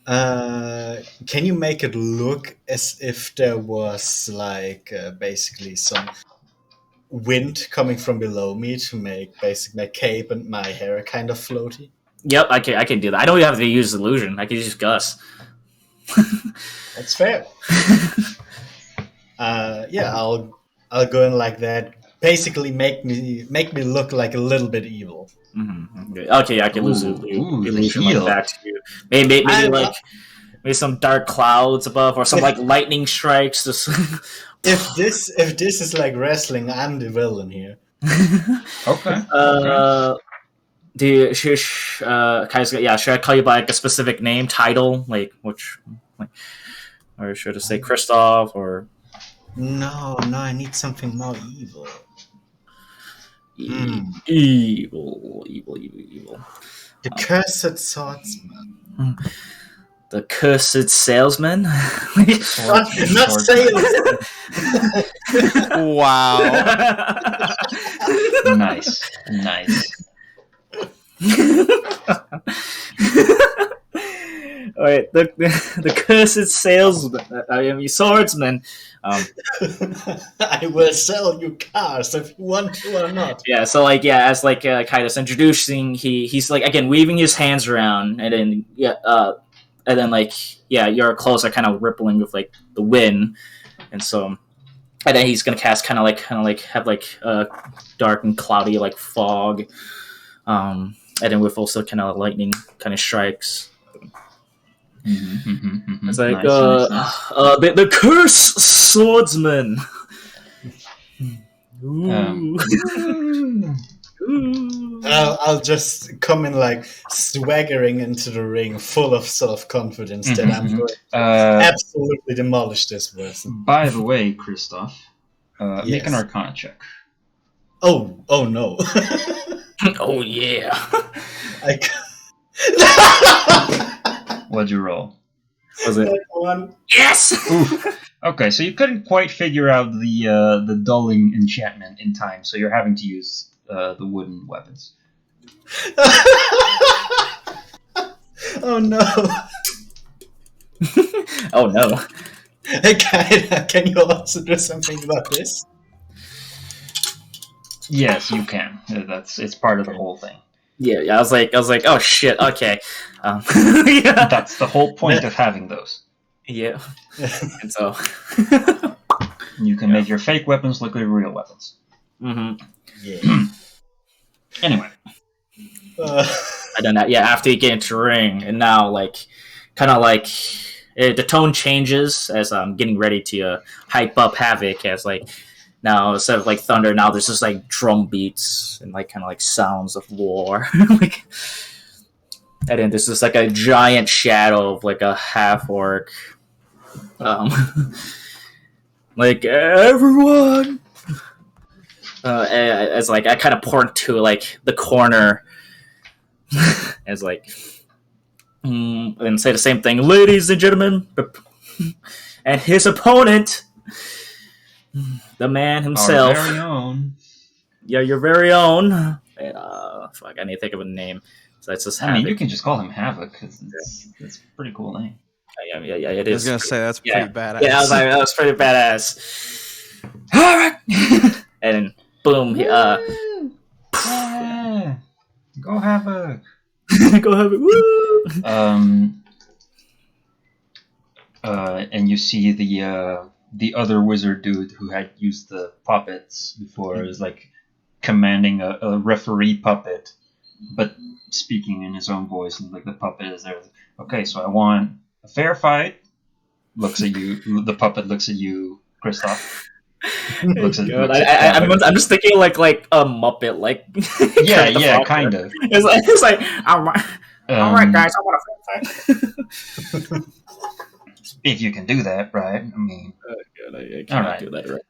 Can you make it look as if there was like basically some wind coming from below me to make basically my cape and my hair kind of floaty? Yep, I can do that. I don't even have to use illusion. I can use Gus. That's fair. Yeah, I'll go in like that. Basically, make me look like a little bit evil. Mm-hmm. Okay, I can lose the illusion like heel. that too. Maybe some dark clouds above, or some like lightning strikes. Just if this is like wrestling, I'm the villain here. Okay. Do you, should I call you by like a specific name, title, like which, like, or should I say Christoph or? No, I need something more evil. Evil. The cursed swordsman. The cursed salesman. not salesman. Wow. Nice. All right, the cursed salesman. I mean swordsman. I will sell you cars if you want to or not. Yeah, so like as like Kaidos introducing, he's like again waving his hands around, and then your clothes are kind of rippling with like the wind, and so and then he's gonna cast kind of like have like dark and cloudy like fog, and then with also kind of lightning kind of strikes. It's like nice. The curse swordsman. I'll just come in like swaggering into the ring, full of self-confidence that I'm going to absolutely demolish this person. By the way, Christoph, Yes. make an Arcana check. Oh no! Oh yeah. What'd you roll? Was it? One. Yes. Oof. Okay, so you couldn't quite figure out the dulling enchantment in time, so you're having to use the wooden weapons. Oh no! Oh no. Hey, can you also do something about this? Yes, you can. It's part of the whole thing. Yeah. I was like, oh shit. Okay. Yeah. That's the whole point of having those. Yeah. And so you can make your fake weapons look like real weapons. Mm-hmm. Yeah. Anyway. I done that. Yeah, after you get into the ring, and now like, kind of like, the tone changes as I'm getting ready to hype up Havoc. As like now instead of like thunder, now there's just like drum beats and like kind of like sounds of war. Like, and then there's just like a giant shadow of like a half orc. Like everyone. As like I kind of point to like the corner, as like, and say the same thing, ladies and gentlemen, and his opponent, the man himself, Our very own. Yeah, your very own. And, fuck, I need to think of a name. So it's just. I mean, you can just call him Havoc because it's a pretty cool name. Yeah, it is. I was gonna say that's pretty badass. Yeah, I was like, that was pretty badass. And then boom, Yeah. Go Havoc. go have it. Woo! And you see the other wizard dude who had used the puppets before is like commanding a referee puppet, but speaking in his own voice, and like the puppet is there. Okay, so I want a fair fight. Looks at you. The puppet looks at you, Christoph. Looks at I'm just thinking like a Muppet, like yeah, kind of. It's like all right, guys, I want a fair fight. If you can do that, right? I mean, I can't do that right.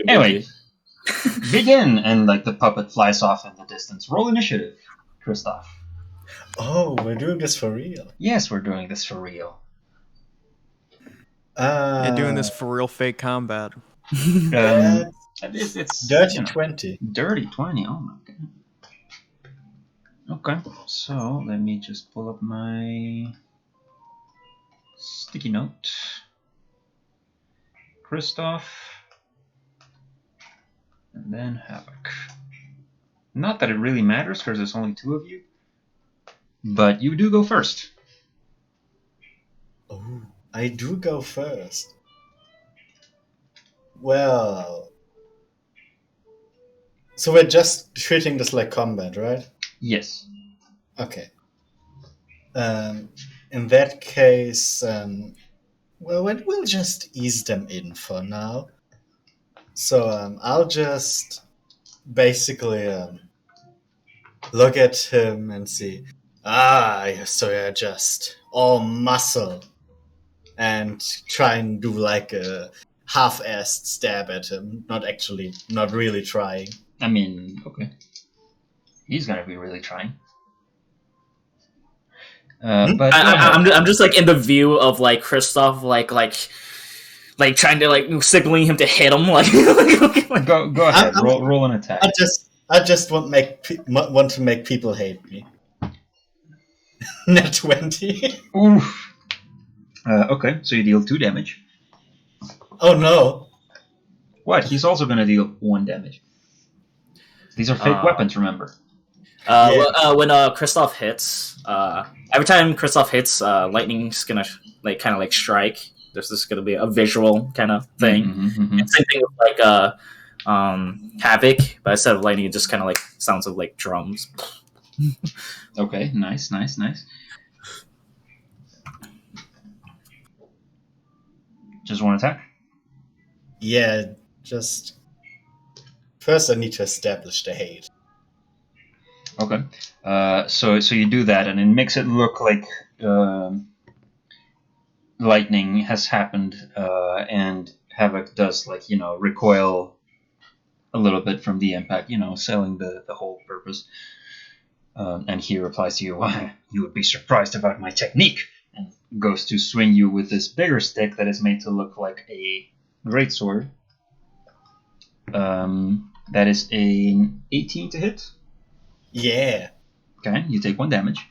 Anyway, begin, and like the puppet flies off in the distance. Roll initiative, Christoph. Oh, we're doing this for real. Yes, we're doing this for real. Yeah, doing this for real fake combat. It's dirty 20. Dirty 20. Oh my god. Okay, so let me just pull up my sticky note. Kristoff, and then Havoc. Not that it really matters because there's only 2 of you, but you do go first. Oh, I do go first. Well, so we're just treating this like combat, right? Yes. Okay. In that case, well, we'll just ease them in for now. So I'll just basically look at him and see. So you're just all muscle, and try and do like a half-assed stab at him. Not really trying. I mean, okay. He's gonna be really trying. But I'm just like in the view of like Kristoff like trying to like signaling him to hit him like go ahead, roll an attack. I just want to make people hate me. Net 20. Oof. Okay, so you deal 2 damage. Oh no. What? He's also gonna deal 1 damage. These are fake weapons, remember? When Kristoff hits, every time Kristoff hits, lightning's gonna like kind of like strike. There's just gonna be a visual kind of thing. And same thing with like Havoc, but instead of lightning, it just kind of like sounds of like drums. Okay, nice. Just 1 attack? Yeah, just first I need to establish the hate. Okay. So you do that, and it makes it look like lightning has happened, and Havoc does recoil a little bit from the impact, selling the whole purpose. And he replies to you, "Why, you would be surprised about my technique," and goes to swing you with this bigger stick that is made to look like a greatsword. That is an 18 to hit. Yeah. Okay, you take 1 damage.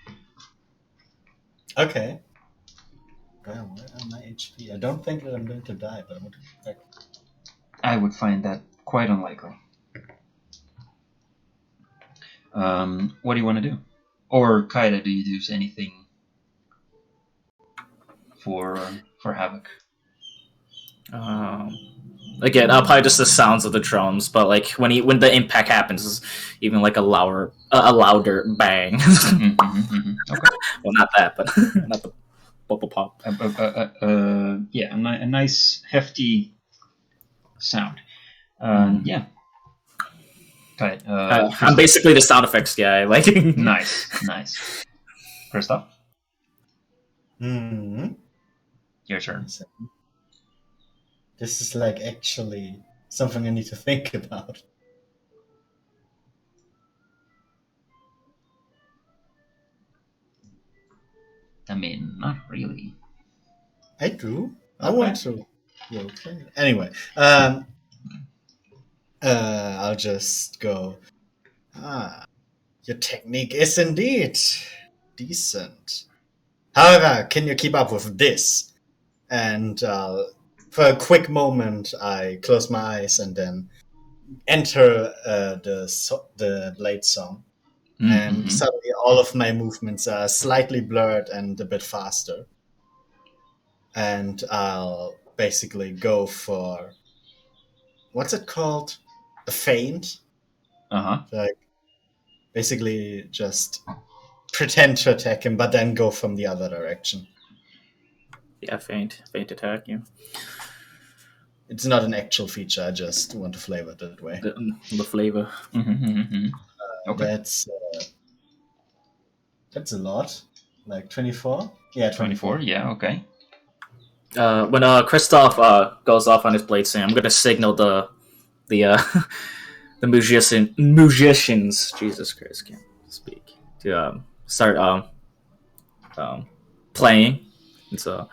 Okay. Well, where are my HP? I don't think that I'm going to die, but I want to check. I would find that quite unlikely. What do you want to do? Or Kaida, do you do anything for Havoc? Again, probably just the sounds of the drums, but like when the impact happens, it's even like a louder bang. Okay. Well, not that, but not the bubble pop. Yeah, a nice hefty sound. Yeah. Okay. I'm basically the sound effects guy. Like nice. Kristoff, your turn. This is like actually something I need to think about. I mean, not really. I do. I Okay. want to. Yeah, okay. Anyway, I'll just go. Your technique is indeed decent. However, can you keep up with this? And for a quick moment, I close my eyes and then enter the Blade song. And suddenly all of my movements are slightly blurred and a bit faster. And I'll basically go for... What's it called? A feint? Like, basically just pretend to attack him, but then go from the other direction. Yeah, feint attack. Yeah. It's not an actual feature. I just want to flavor it that way. The flavor. Okay. That's a lot. Like 24? Yeah, 24. Yeah. Okay. When Kristoff goes off on his blade sing, I'm gonna signal the musicians. Jesus Christ, can't speak. To start playing. And so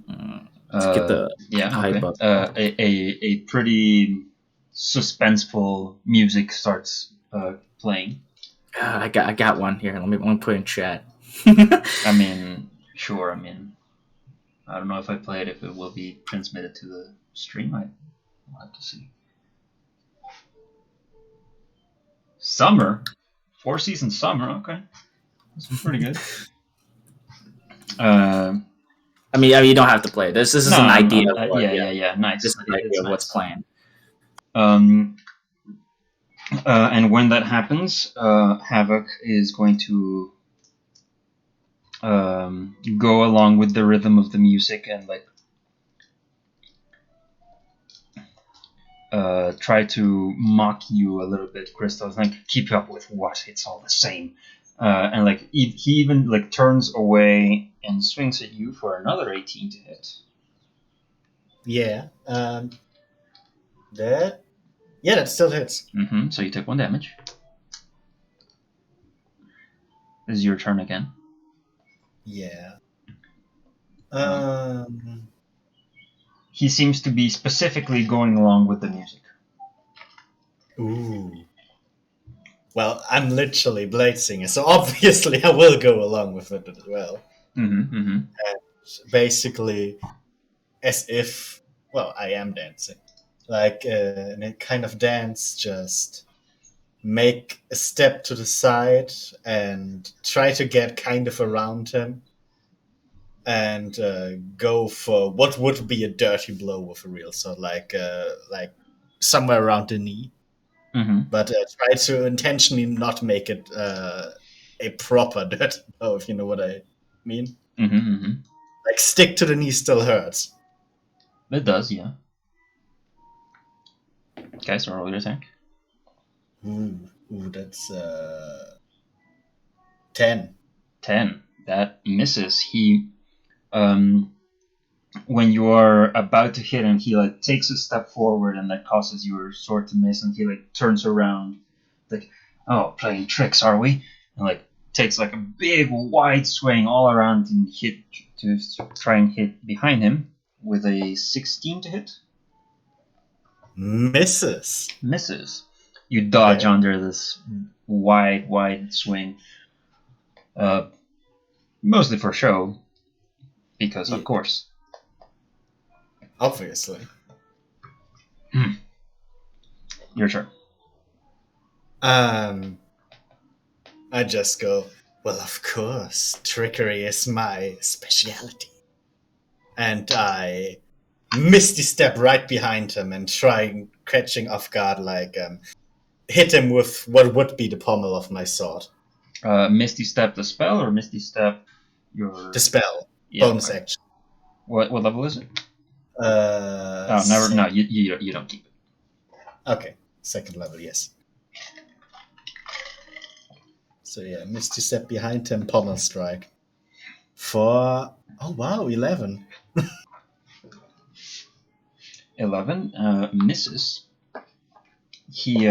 To get the yeah, hype okay. up. A pretty suspenseful music starts playing. I got one here. Let me put it in chat. I mean, sure. I mean, I don't know if I play it, if it will be transmitted to the stream. I'll have to see. Summer, 4 Seasons Summer. Okay, that's pretty good. I mean, you don't have to play. This is an idea. Yeah. Nice. This is an idea It's of what's nice. planned. And when that happens, Havoc is going to go along with the rhythm of the music and like try to mock you a little bit, Crystal. Like, keep up with what? It's all the same. And like he even like turns away and swings at you for another 18 to hit. Yeah. That still hits. Mm-hmm. So you take 1 damage. This is your turn again. Yeah. He seems to be specifically going along with the music. Ooh. Well, I'm literally Blade Singer, so obviously I will go along with it as well. Mm-hmm. Mm-hmm. And basically, as if, well, I am dancing. Like, in a kind of dance, just make a step to the side and try to get kind of around him and go for what would be a dirty blow with a real sword, like somewhere around the knee. Mm-hmm. But try to intentionally not make it a proper dirty blow, if you know what I mean. Mm-hmm. Mm-hmm. Like, stick to the knee still hurts. It does, yeah. Okay, so roll your attack. Ooh, that's 10. 10. That misses. He, when you are about to hit him, he like takes a step forward, and that causes your sword to miss, and he like turns around, like, oh, playing tricks, are we? And like takes like a big wide swing all around and hit to try and hit behind him with a 16 to hit. Misses. Misses. You dodge Okay. under this wide swing. Mostly for show, because of course. Obviously. Your turn. I just go, well, of course, trickery is my speciality. And I misty step right behind him and try catching off guard, like hit him with what would be the pommel of my sword. Misty Step the spell, or Misty Step your... The spell. Yeah, Bonus right. action. What level is it? Oh, never. No, you don't keep it. Okay, 2nd level, yes. So yeah, Misty Step behind him, pommel strike. For, oh wow, 11. 11 misses. He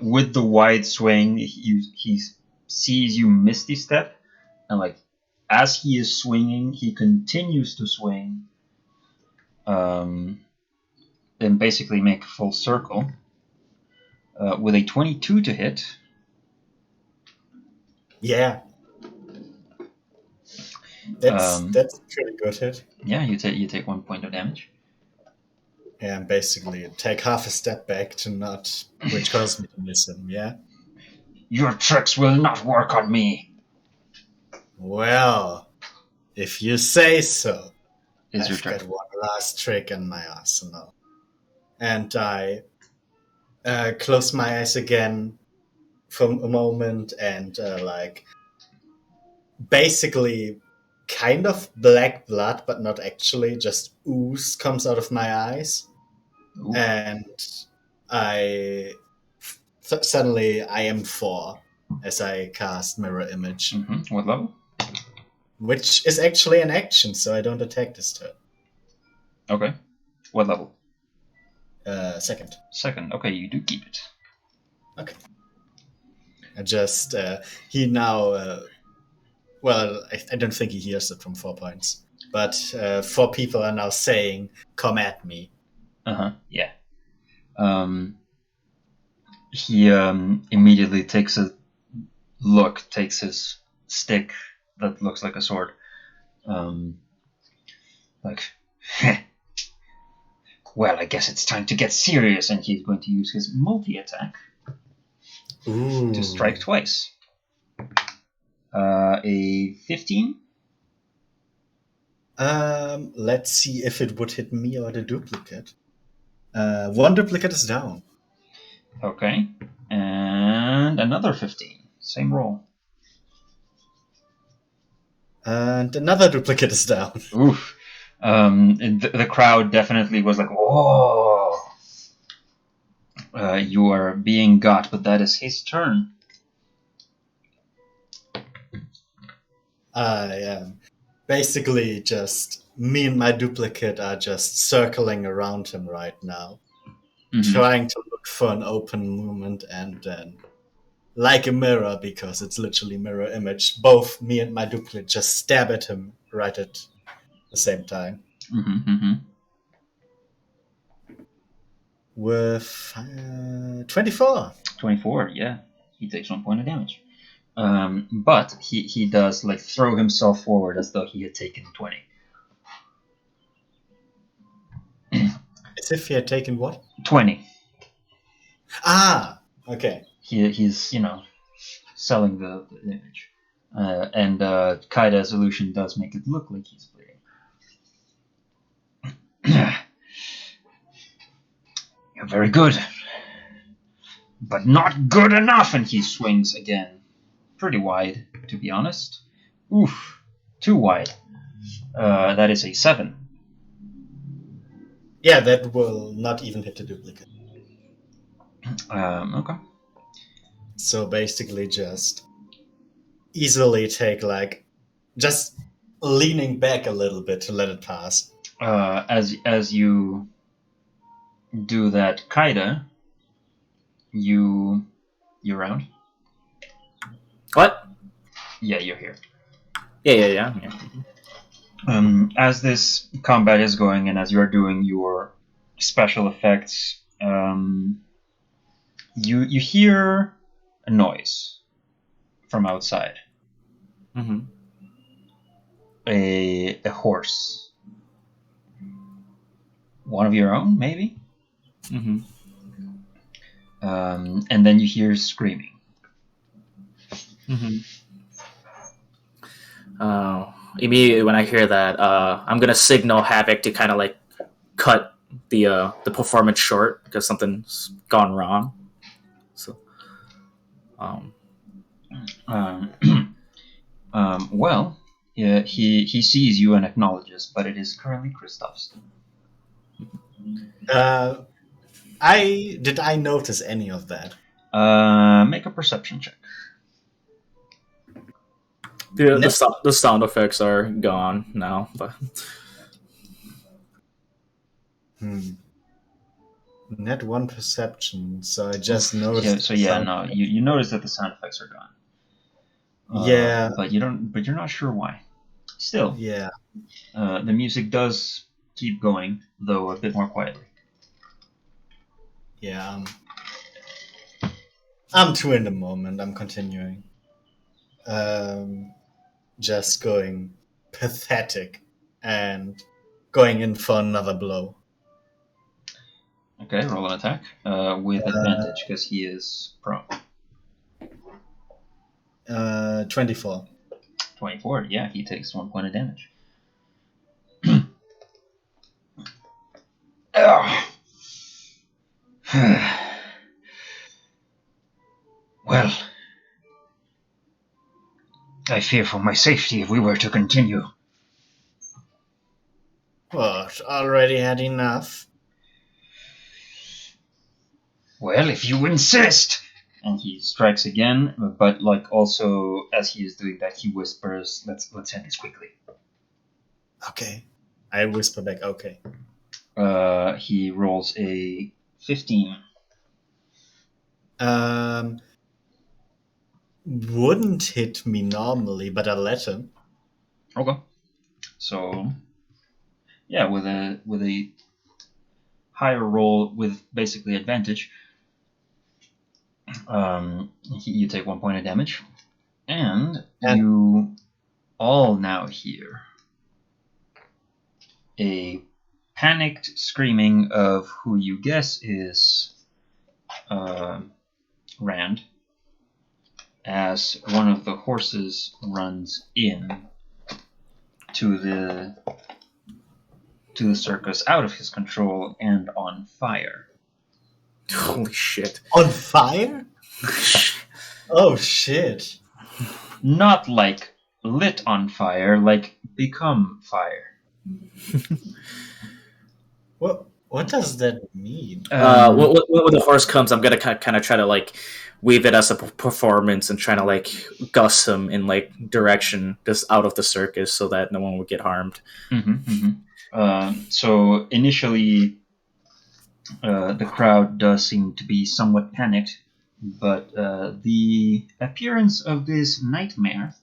with the wide swing, he sees you Misty Step, and like as he is swinging, he continues to swing. Then basically make a full circle with a 22 to hit. Yeah. That's a pretty good hit. Yeah, you take 1 point of damage. And basically take half a step back to not, which caused me to miss him, yeah? Your tricks will not work on me. Well, if you say so. Is your I've turn. got one last trick in my arsenal. And I close my eyes again for a moment and basically kind of black blood, but not actually, just ooze comes out of my eyes. Ooh. And suddenly I am 4 as I cast Mirror Image. Mm-hmm. What level? Which is actually an action, so I don't attack this turn. Okay. What level? 2nd. 2nd. Okay, you do keep it. Okay. I just, he now, well, I don't think he hears it from 4 points. but 4 people are now saying, "Come at me." Yeah. He immediately takes his stick that looks like a sword. Like, well, I guess it's time to get serious, and he's going to use his multi-attack to strike twice. A 15? Let's see if it would hit me or the duplicate. 1 duplicate is down. Okay. And another 15. Same roll. And another duplicate is down. Oof. The crowd definitely was like, whoa. You are being got, but that is his turn. I am. Basically, just me and my duplicate are just circling around him right now, trying to look for an open movement, and then, like a mirror, because it's literally mirror image, both me and my duplicate just stab at him right at the same time. With 24. 24, yeah. He takes 1 point of damage. But he does like throw himself forward as though he had taken 20. As if he had taken what? 20. Ah, okay. He's, selling the image. And Kaida's illusion does make it look like he's bleeding. You're very good. But not good enough! And he swings again. Pretty wide, to be honest. Oof. Too wide. That is a 7. Yeah, that will not even hit the duplicate. Okay. So basically just easily take just leaning back a little bit to let it pass. As you do that, Kaida, you're around? What? Yeah, you're here. Yeah. As this combat is going and as you're doing your special effects, you hear a noise from outside. A horse. One of your own, maybe? And then you hear screaming. Immediately when I hear that, I'm gonna signal Havoc to kind of like cut the performance short because something's gone wrong. So, Well, yeah, he sees you and acknowledges, but it is currently Kristoff's. Did I notice any of that? Make a perception check. the sound effects are gone now, but Net 1 perception, so I just noticed. You notice that the sound effects are gone. Yeah, but you're not sure why. Still, yeah. The music does keep going, though a bit more quietly. Yeah, I'm too in the moment. I'm continuing. Just going pathetic and going in for another blow. Okay, roll an attack with advantage because he is prone. 24. 24, yeah, he takes 1 point of damage. Well, I fear for my safety if we were to continue. What? Already had enough? Well, if you insist! And he strikes again, but also as he is doing that, he whispers, "Let's end this quickly." Okay. I whisper back, okay. He rolls a 15. Wouldn't hit me normally, but I let him. Okay. So yeah, with a higher roll with basically advantage, you take 1 point of damage, and you all now hear a panicked screaming of who you guess is Rand, as one of the horses runs in to the circus, out of his control and on fire. Holy shit! On fire? Oh shit! Not like lit on fire, like become fire. What does that mean? When the horse comes, I'm gonna kind of try to like weave it as a performance and trying to like guss him in like direction just out of the circus so that no one would get harmed. So initially, the crowd does seem to be somewhat panicked, but the appearance of this nightmare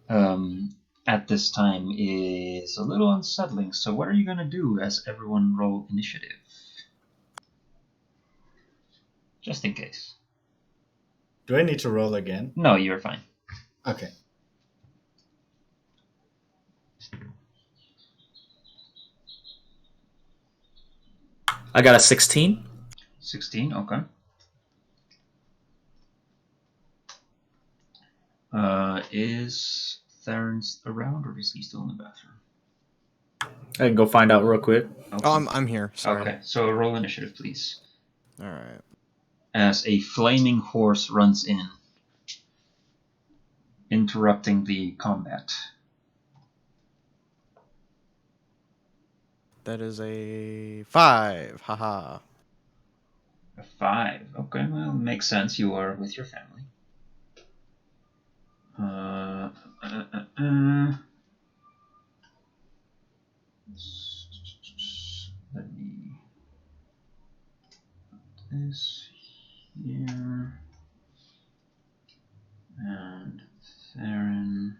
at this time is a little unsettling. So what are you going to do as everyone roll initiative? Just in case. Do I need to roll again? No, you're fine. Okay. I got a 16. 16, okay. Is Theron's around, or is he still in the bathroom? I can go find out real quick. Okay. Oh, I'm here. Sorry. Okay, so roll initiative, please. All right. As a flaming horse runs in, interrupting the combat. That is a 5. Haha. A 5. Okay, well, makes sense. You are with your family. Let me put this here. And Theron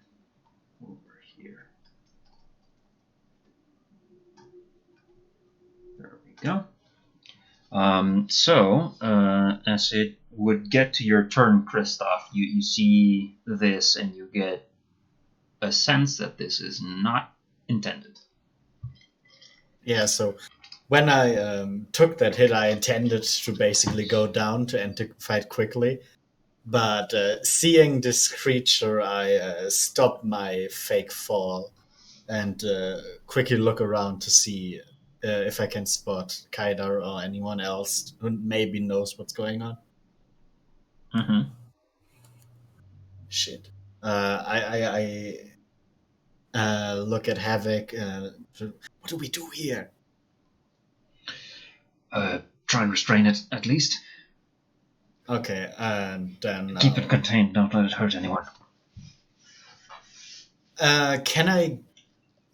over here. There we go. So, as it would get to your turn, Kristoff, you see this and you get a sense that this is not intended. Yeah, so when I took that hit, I intended to basically go down to end the fight quickly. But seeing this creature, I stopped my fake fall and quickly look around to see if I can spot Kaidar or anyone else who maybe knows what's going on. Mm-hmm. Shit. I look at Havoc. What do we do here? Try and restrain it, at least. Okay, and then... Keep it contained, don't let it hurt anyone. Can I...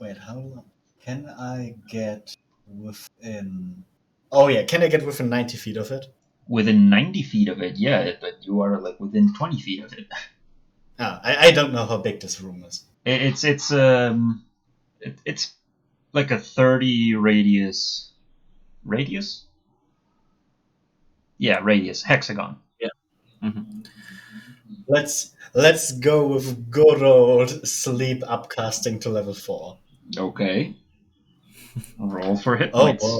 Wait, how long? Can I get within... Oh yeah, can I get within 90 feet of it? Within 90 feet of it, yeah, but you are like within 20 feet of it. I don't know how big this room is. It's like a 30 radius. Radius? Yeah, radius. Hexagon. Yeah. Mm-hmm. Let's go with good old sleep upcasting to level 4. Okay. Roll for hit Oh points. boy.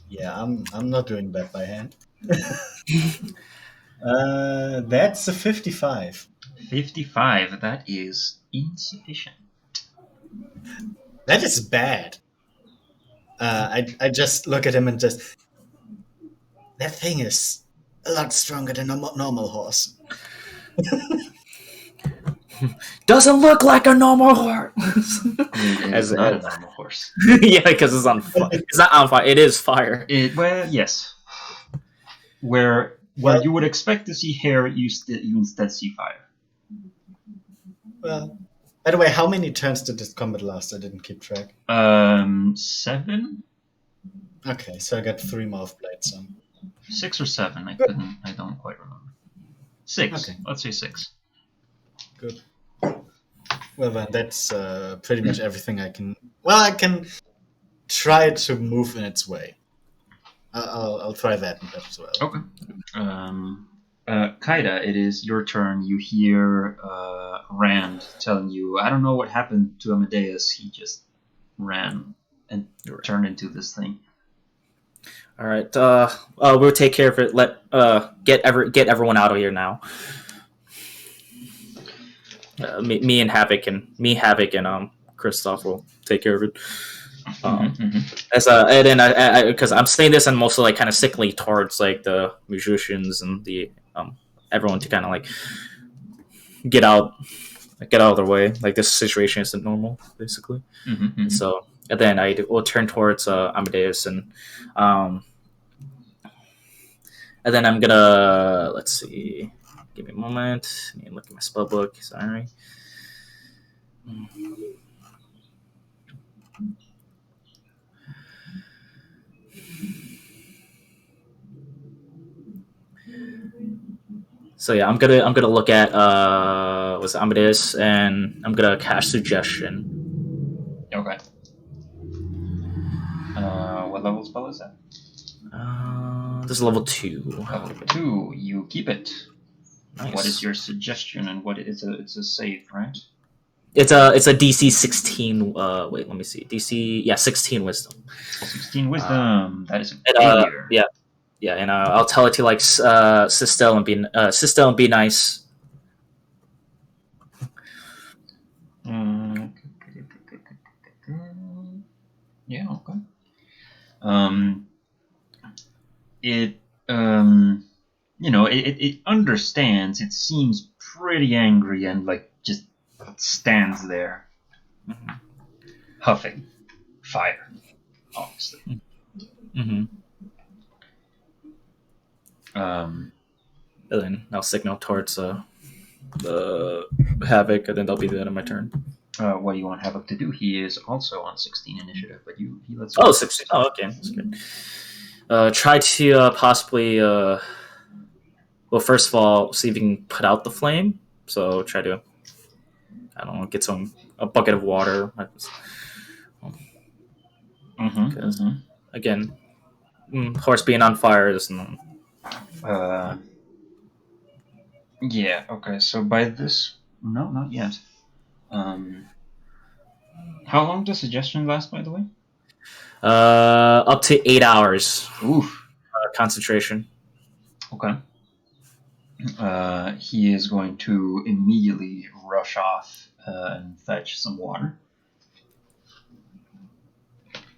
Yeah, I'm not doing that by hand. That's a 55. 55. That is insufficient. That is bad. I just look at him and just... That thing is a lot stronger than a normal horse. Doesn't look like a normal horse. It is not a normal horse. Yeah, because it's on fire. It's not on fire. It is fire. Well, yes. Where you would expect to see hair, you instead see fire. Well, by the way, how many turns did this combat last? I didn't keep track. 7? Okay, so I got 3 more of blades on. 6 or 7? I don't quite remember. 6. Okay. Let's say 6. Good. Well, then that's pretty much everything I can. Well, I can try to move in its way. I'll try that as well. Okay. Kaida, it is your turn. You hear Rand telling you, I don't know what happened to Amadeus. He just ran and turned into this thing. All right. We'll take care of it. Get everyone out of here now. Me and Havoc and Christoph will take care of it. And then because I'm saying this, I'm also like kind of sickly towards like the musicians and the everyone to kind of like get out of their way. Like this situation isn't normal, basically. So and then I will turn towards Amadeus and then I'm gonna let's see. Give me a moment. Let me look at my spell book. Sorry. So yeah, I'm gonna look at was Amadeus and I'm gonna cast Suggestion. Okay. What level spell is that? This is level 2. Level 2. You keep it. Nice. What is your suggestion? And what it's a save, right? It's a DC 16. Wait, let me see. DC 16 Wisdom. 16 Wisdom. That is a failure. Yeah, and I'll tell it to like Sistel and be nice. Yeah. Okay. It understands. It seems pretty angry and like just stands there, huffing fire, obviously. And then I'll signal towards the Havoc, and then that'll be the end of my turn. What do you want Havoc to do? He is also on 16 initiative, but he lets. 16. Oh, okay, that's good. Try to possibly. Well, first of all, see if you can put out the flame. So try to, I don't know, get a bucket of water. Again, horse being on fire isn't. Yeah. Okay. So by this, no, not yet. How long does suggestion last, by the way? Up to 8 hours. Oof. Concentration. Okay. He is going to immediately rush off and fetch some water.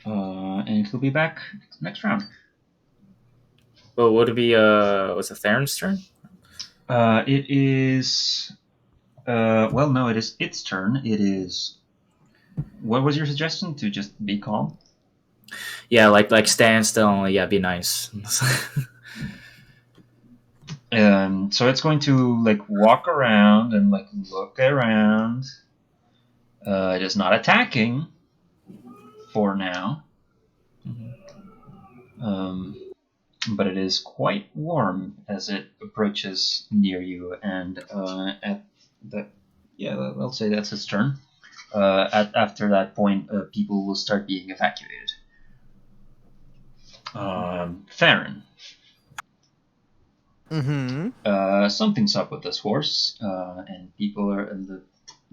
And he'll be back next round. Well, would it be was it Theron's turn? It is. Well, no, it is its turn. It is. What was your suggestion? To just be calm? Yeah, like stand still. Yeah, be nice. So it's going to like walk around and like look around. It is not attacking for now. But it is quite warm as it approaches near you, and at the let's say that's its turn. After that point, people will start being evacuated. Theron. Something's up with this horse, and people are, and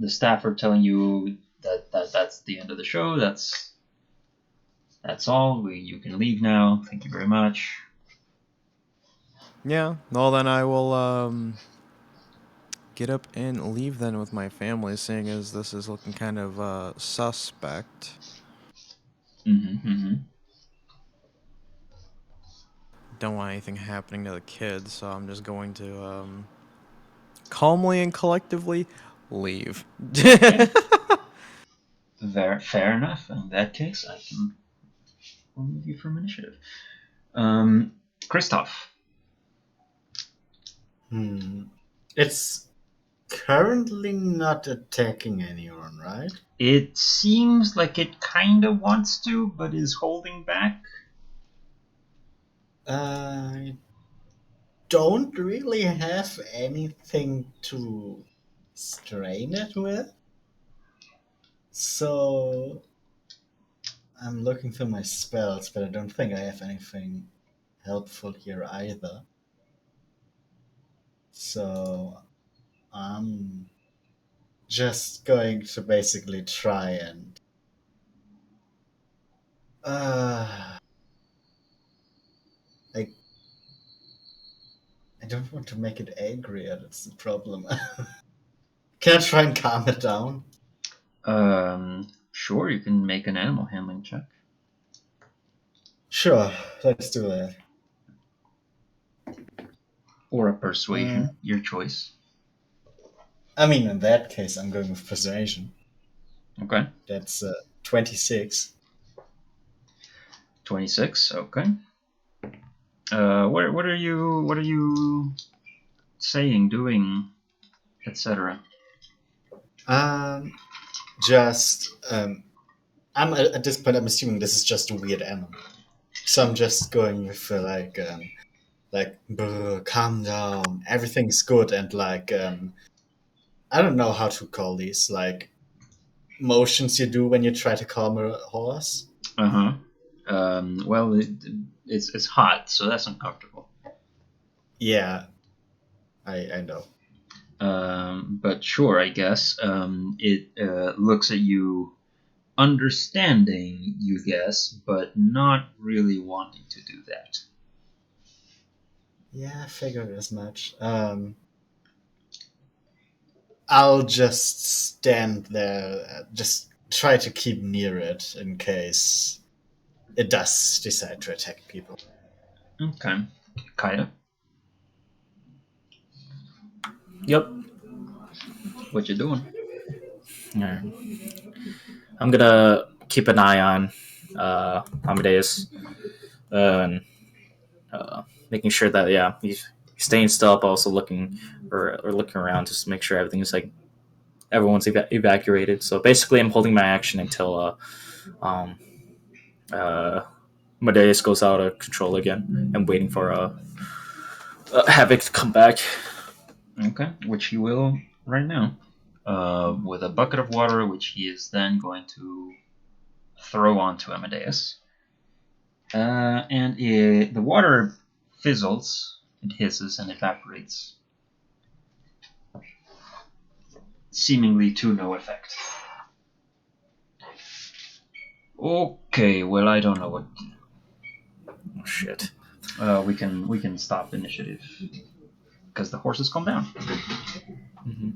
the staff are telling you that's the end of the show. That's all. You can leave now. Thank you very much. Yeah. Well, then I will get up and leave then with my family, seeing as this is looking kind of suspect. Don't want anything happening to the kids, so I'm just going to calmly and collectively leave. Fair enough. In that case, I can remove you from initiative. Christoph. It's currently not attacking anyone, right? It seems like it kind of wants to, but is holding back. I don't really have anything to strain it with. So I'm looking through my spells, but I don't think I have anything helpful here either. So I'm just going to basically try and I don't want to make it angrier, that's the problem. Can I try and calm it down? Sure, you can make an animal handling check. Sure, let's do that. Or a persuasion, your choice. I mean, in that case, I'm going with persuasion. Okay. That's 26. 26, okay. What are you saying, doing, etc.? I'm at this point. I'm assuming this is just a weird animal, so I'm just going with "Brr, calm down, everything's good," and I don't know how to call these motions you do when you try to calm a horse. Uh-huh. Well, it's hot, so that's uncomfortable. Yeah, I know. But sure, I guess. It looks at you, understanding, you guess, but not really wanting to do that. Yeah, I figured as much. I'll just stand there, just try to keep near it in case it does decide to attack people. Okay. Kaida, Yep. what you doing? Alright. I'm gonna keep an eye on Amadeus and making sure that he's staying still up, also looking or looking around just to make sure everything's everyone's evacuated. So basically, I'm holding my action until um, Amadeus goes out of control again. I'm waiting for Havoc to come back. Okay, which he will right now. With a bucket of water, which he is then going to throw onto Amadeus. And the water fizzles, it hisses and evaporates, seemingly to no effect. Okay, well, I don't know what. Oh shit! We can stop initiative because the horses calm down. Mm-hmm.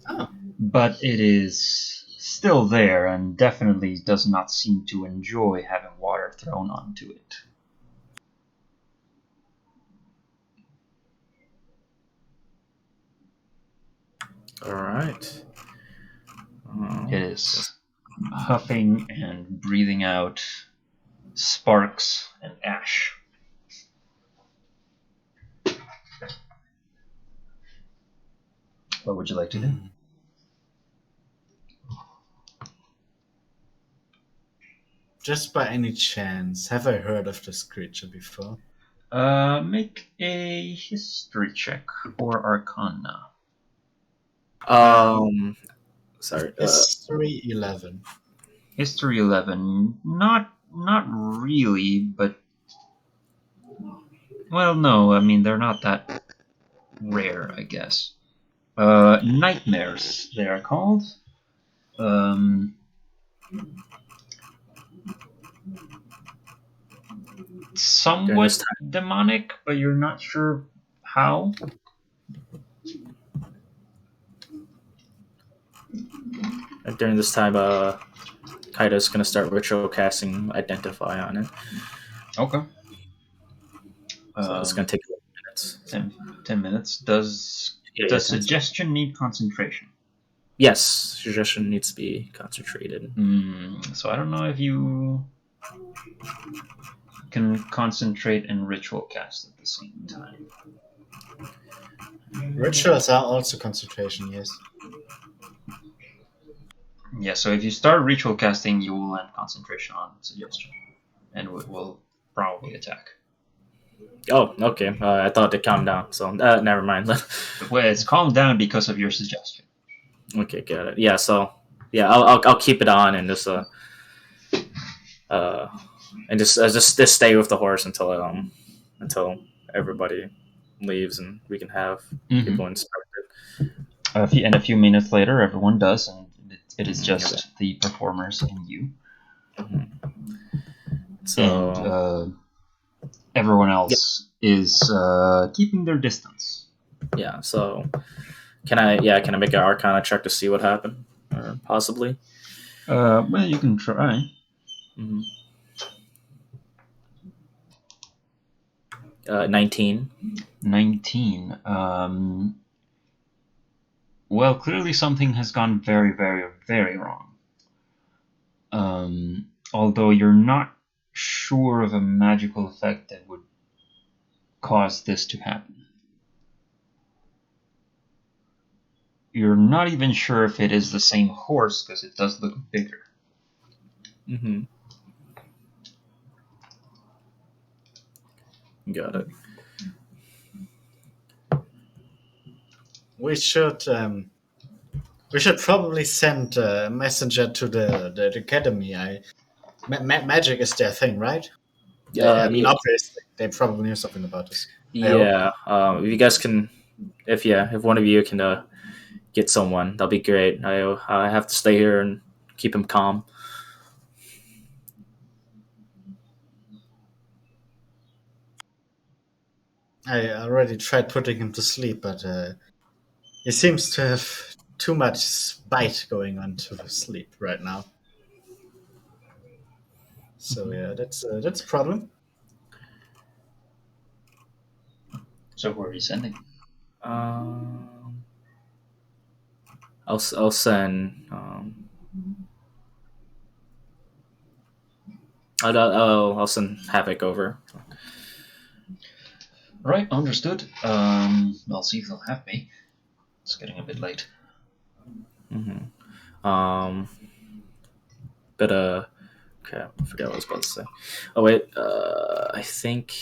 Oh. But it is still there and definitely does not seem to enjoy having water thrown onto it. All right. It is huffing and breathing out sparks and ash. What would you like to do? Just by any chance, have I heard of this creature before? Make a history check or arcana. Sorry. History 11. History 11. Not really, but well, no. I mean, they're not that rare, I guess. Nightmares, they are called. Somewhat demonic, but you're not sure how. During this time, Kaida's gonna start ritual casting Identify on it. Okay. So it's gonna take minutes. 10 minutes. Does suggestion need concentration? Yes, suggestion needs to be concentrated. So I don't know if you can concentrate and ritual cast at the same time. Rituals are also concentration, yes. Yeah, so if you start ritual casting, you will land concentration on suggestion, and will probably attack. Oh, okay. I thought it calmed down, so never mind. Well, it's calmed down because of your suggestion. Okay, got it. Yeah, so yeah, I'll keep it on and just stay with the horse until everybody leaves and we can have people instructed. And a few minutes later, everyone does, and it is just the performers and you. So And everyone else is keeping their distance. yeah, so can I make an Arcana check to see what happened, or possibly? Well, you can try. 19. 19. Well, clearly something has gone very, very, very wrong. Although you're not sure of a magical effect that would cause this to happen. You're not even sure if it is the same horse, because it does look bigger. Got it. We should probably send a messenger to the academy. Magic is their thing, right? I mean, obviously, they probably knew something about this. Yeah. If you guys can, if one of you can get someone, that'll be great. I have to stay here and keep him calm. I already tried putting him to sleep, but he seems to have too much bite going on to sleep right now. So yeah, that's a problem. So who are you sending? I'll send. I'll send Havoc over. Right, understood. I'll see if they'll have me. It's getting a bit late. But okay, I forgot what I was about to say. Oh wait, I think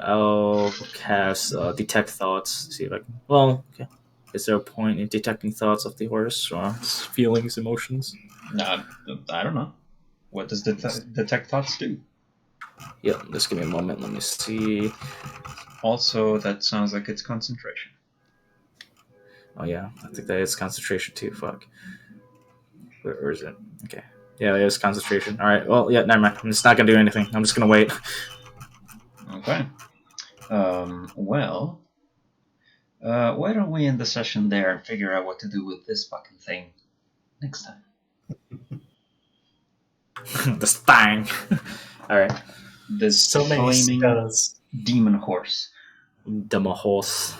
I'll cast detect thoughts. See if I can. Well, okay. Is there a point in detecting thoughts of the horse or its feelings, emotions? No, I don't know. What does detect thoughts do? Yeah, just give me a moment. Let me see. Also, that sounds like it's concentration. Oh yeah, I think that is concentration too. Fuck. Where is it? Okay. Yeah, it is concentration. All right. Well, yeah. Never mind. I'm just not gonna do anything. I'm just gonna wait. Okay. Well, why don't we end the session there and figure out what to do with this fucking thing next time? This thing. All right. This So many flaming spells. demon horse. Demi horse.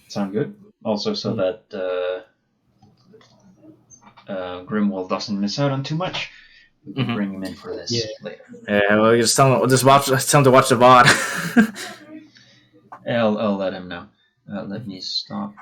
Sound good? Also, so that Grimwald doesn't miss out on too much. We can bring him in for this later. Yeah, well, just tell him to watch the VOD. I'll let him know. Let me stop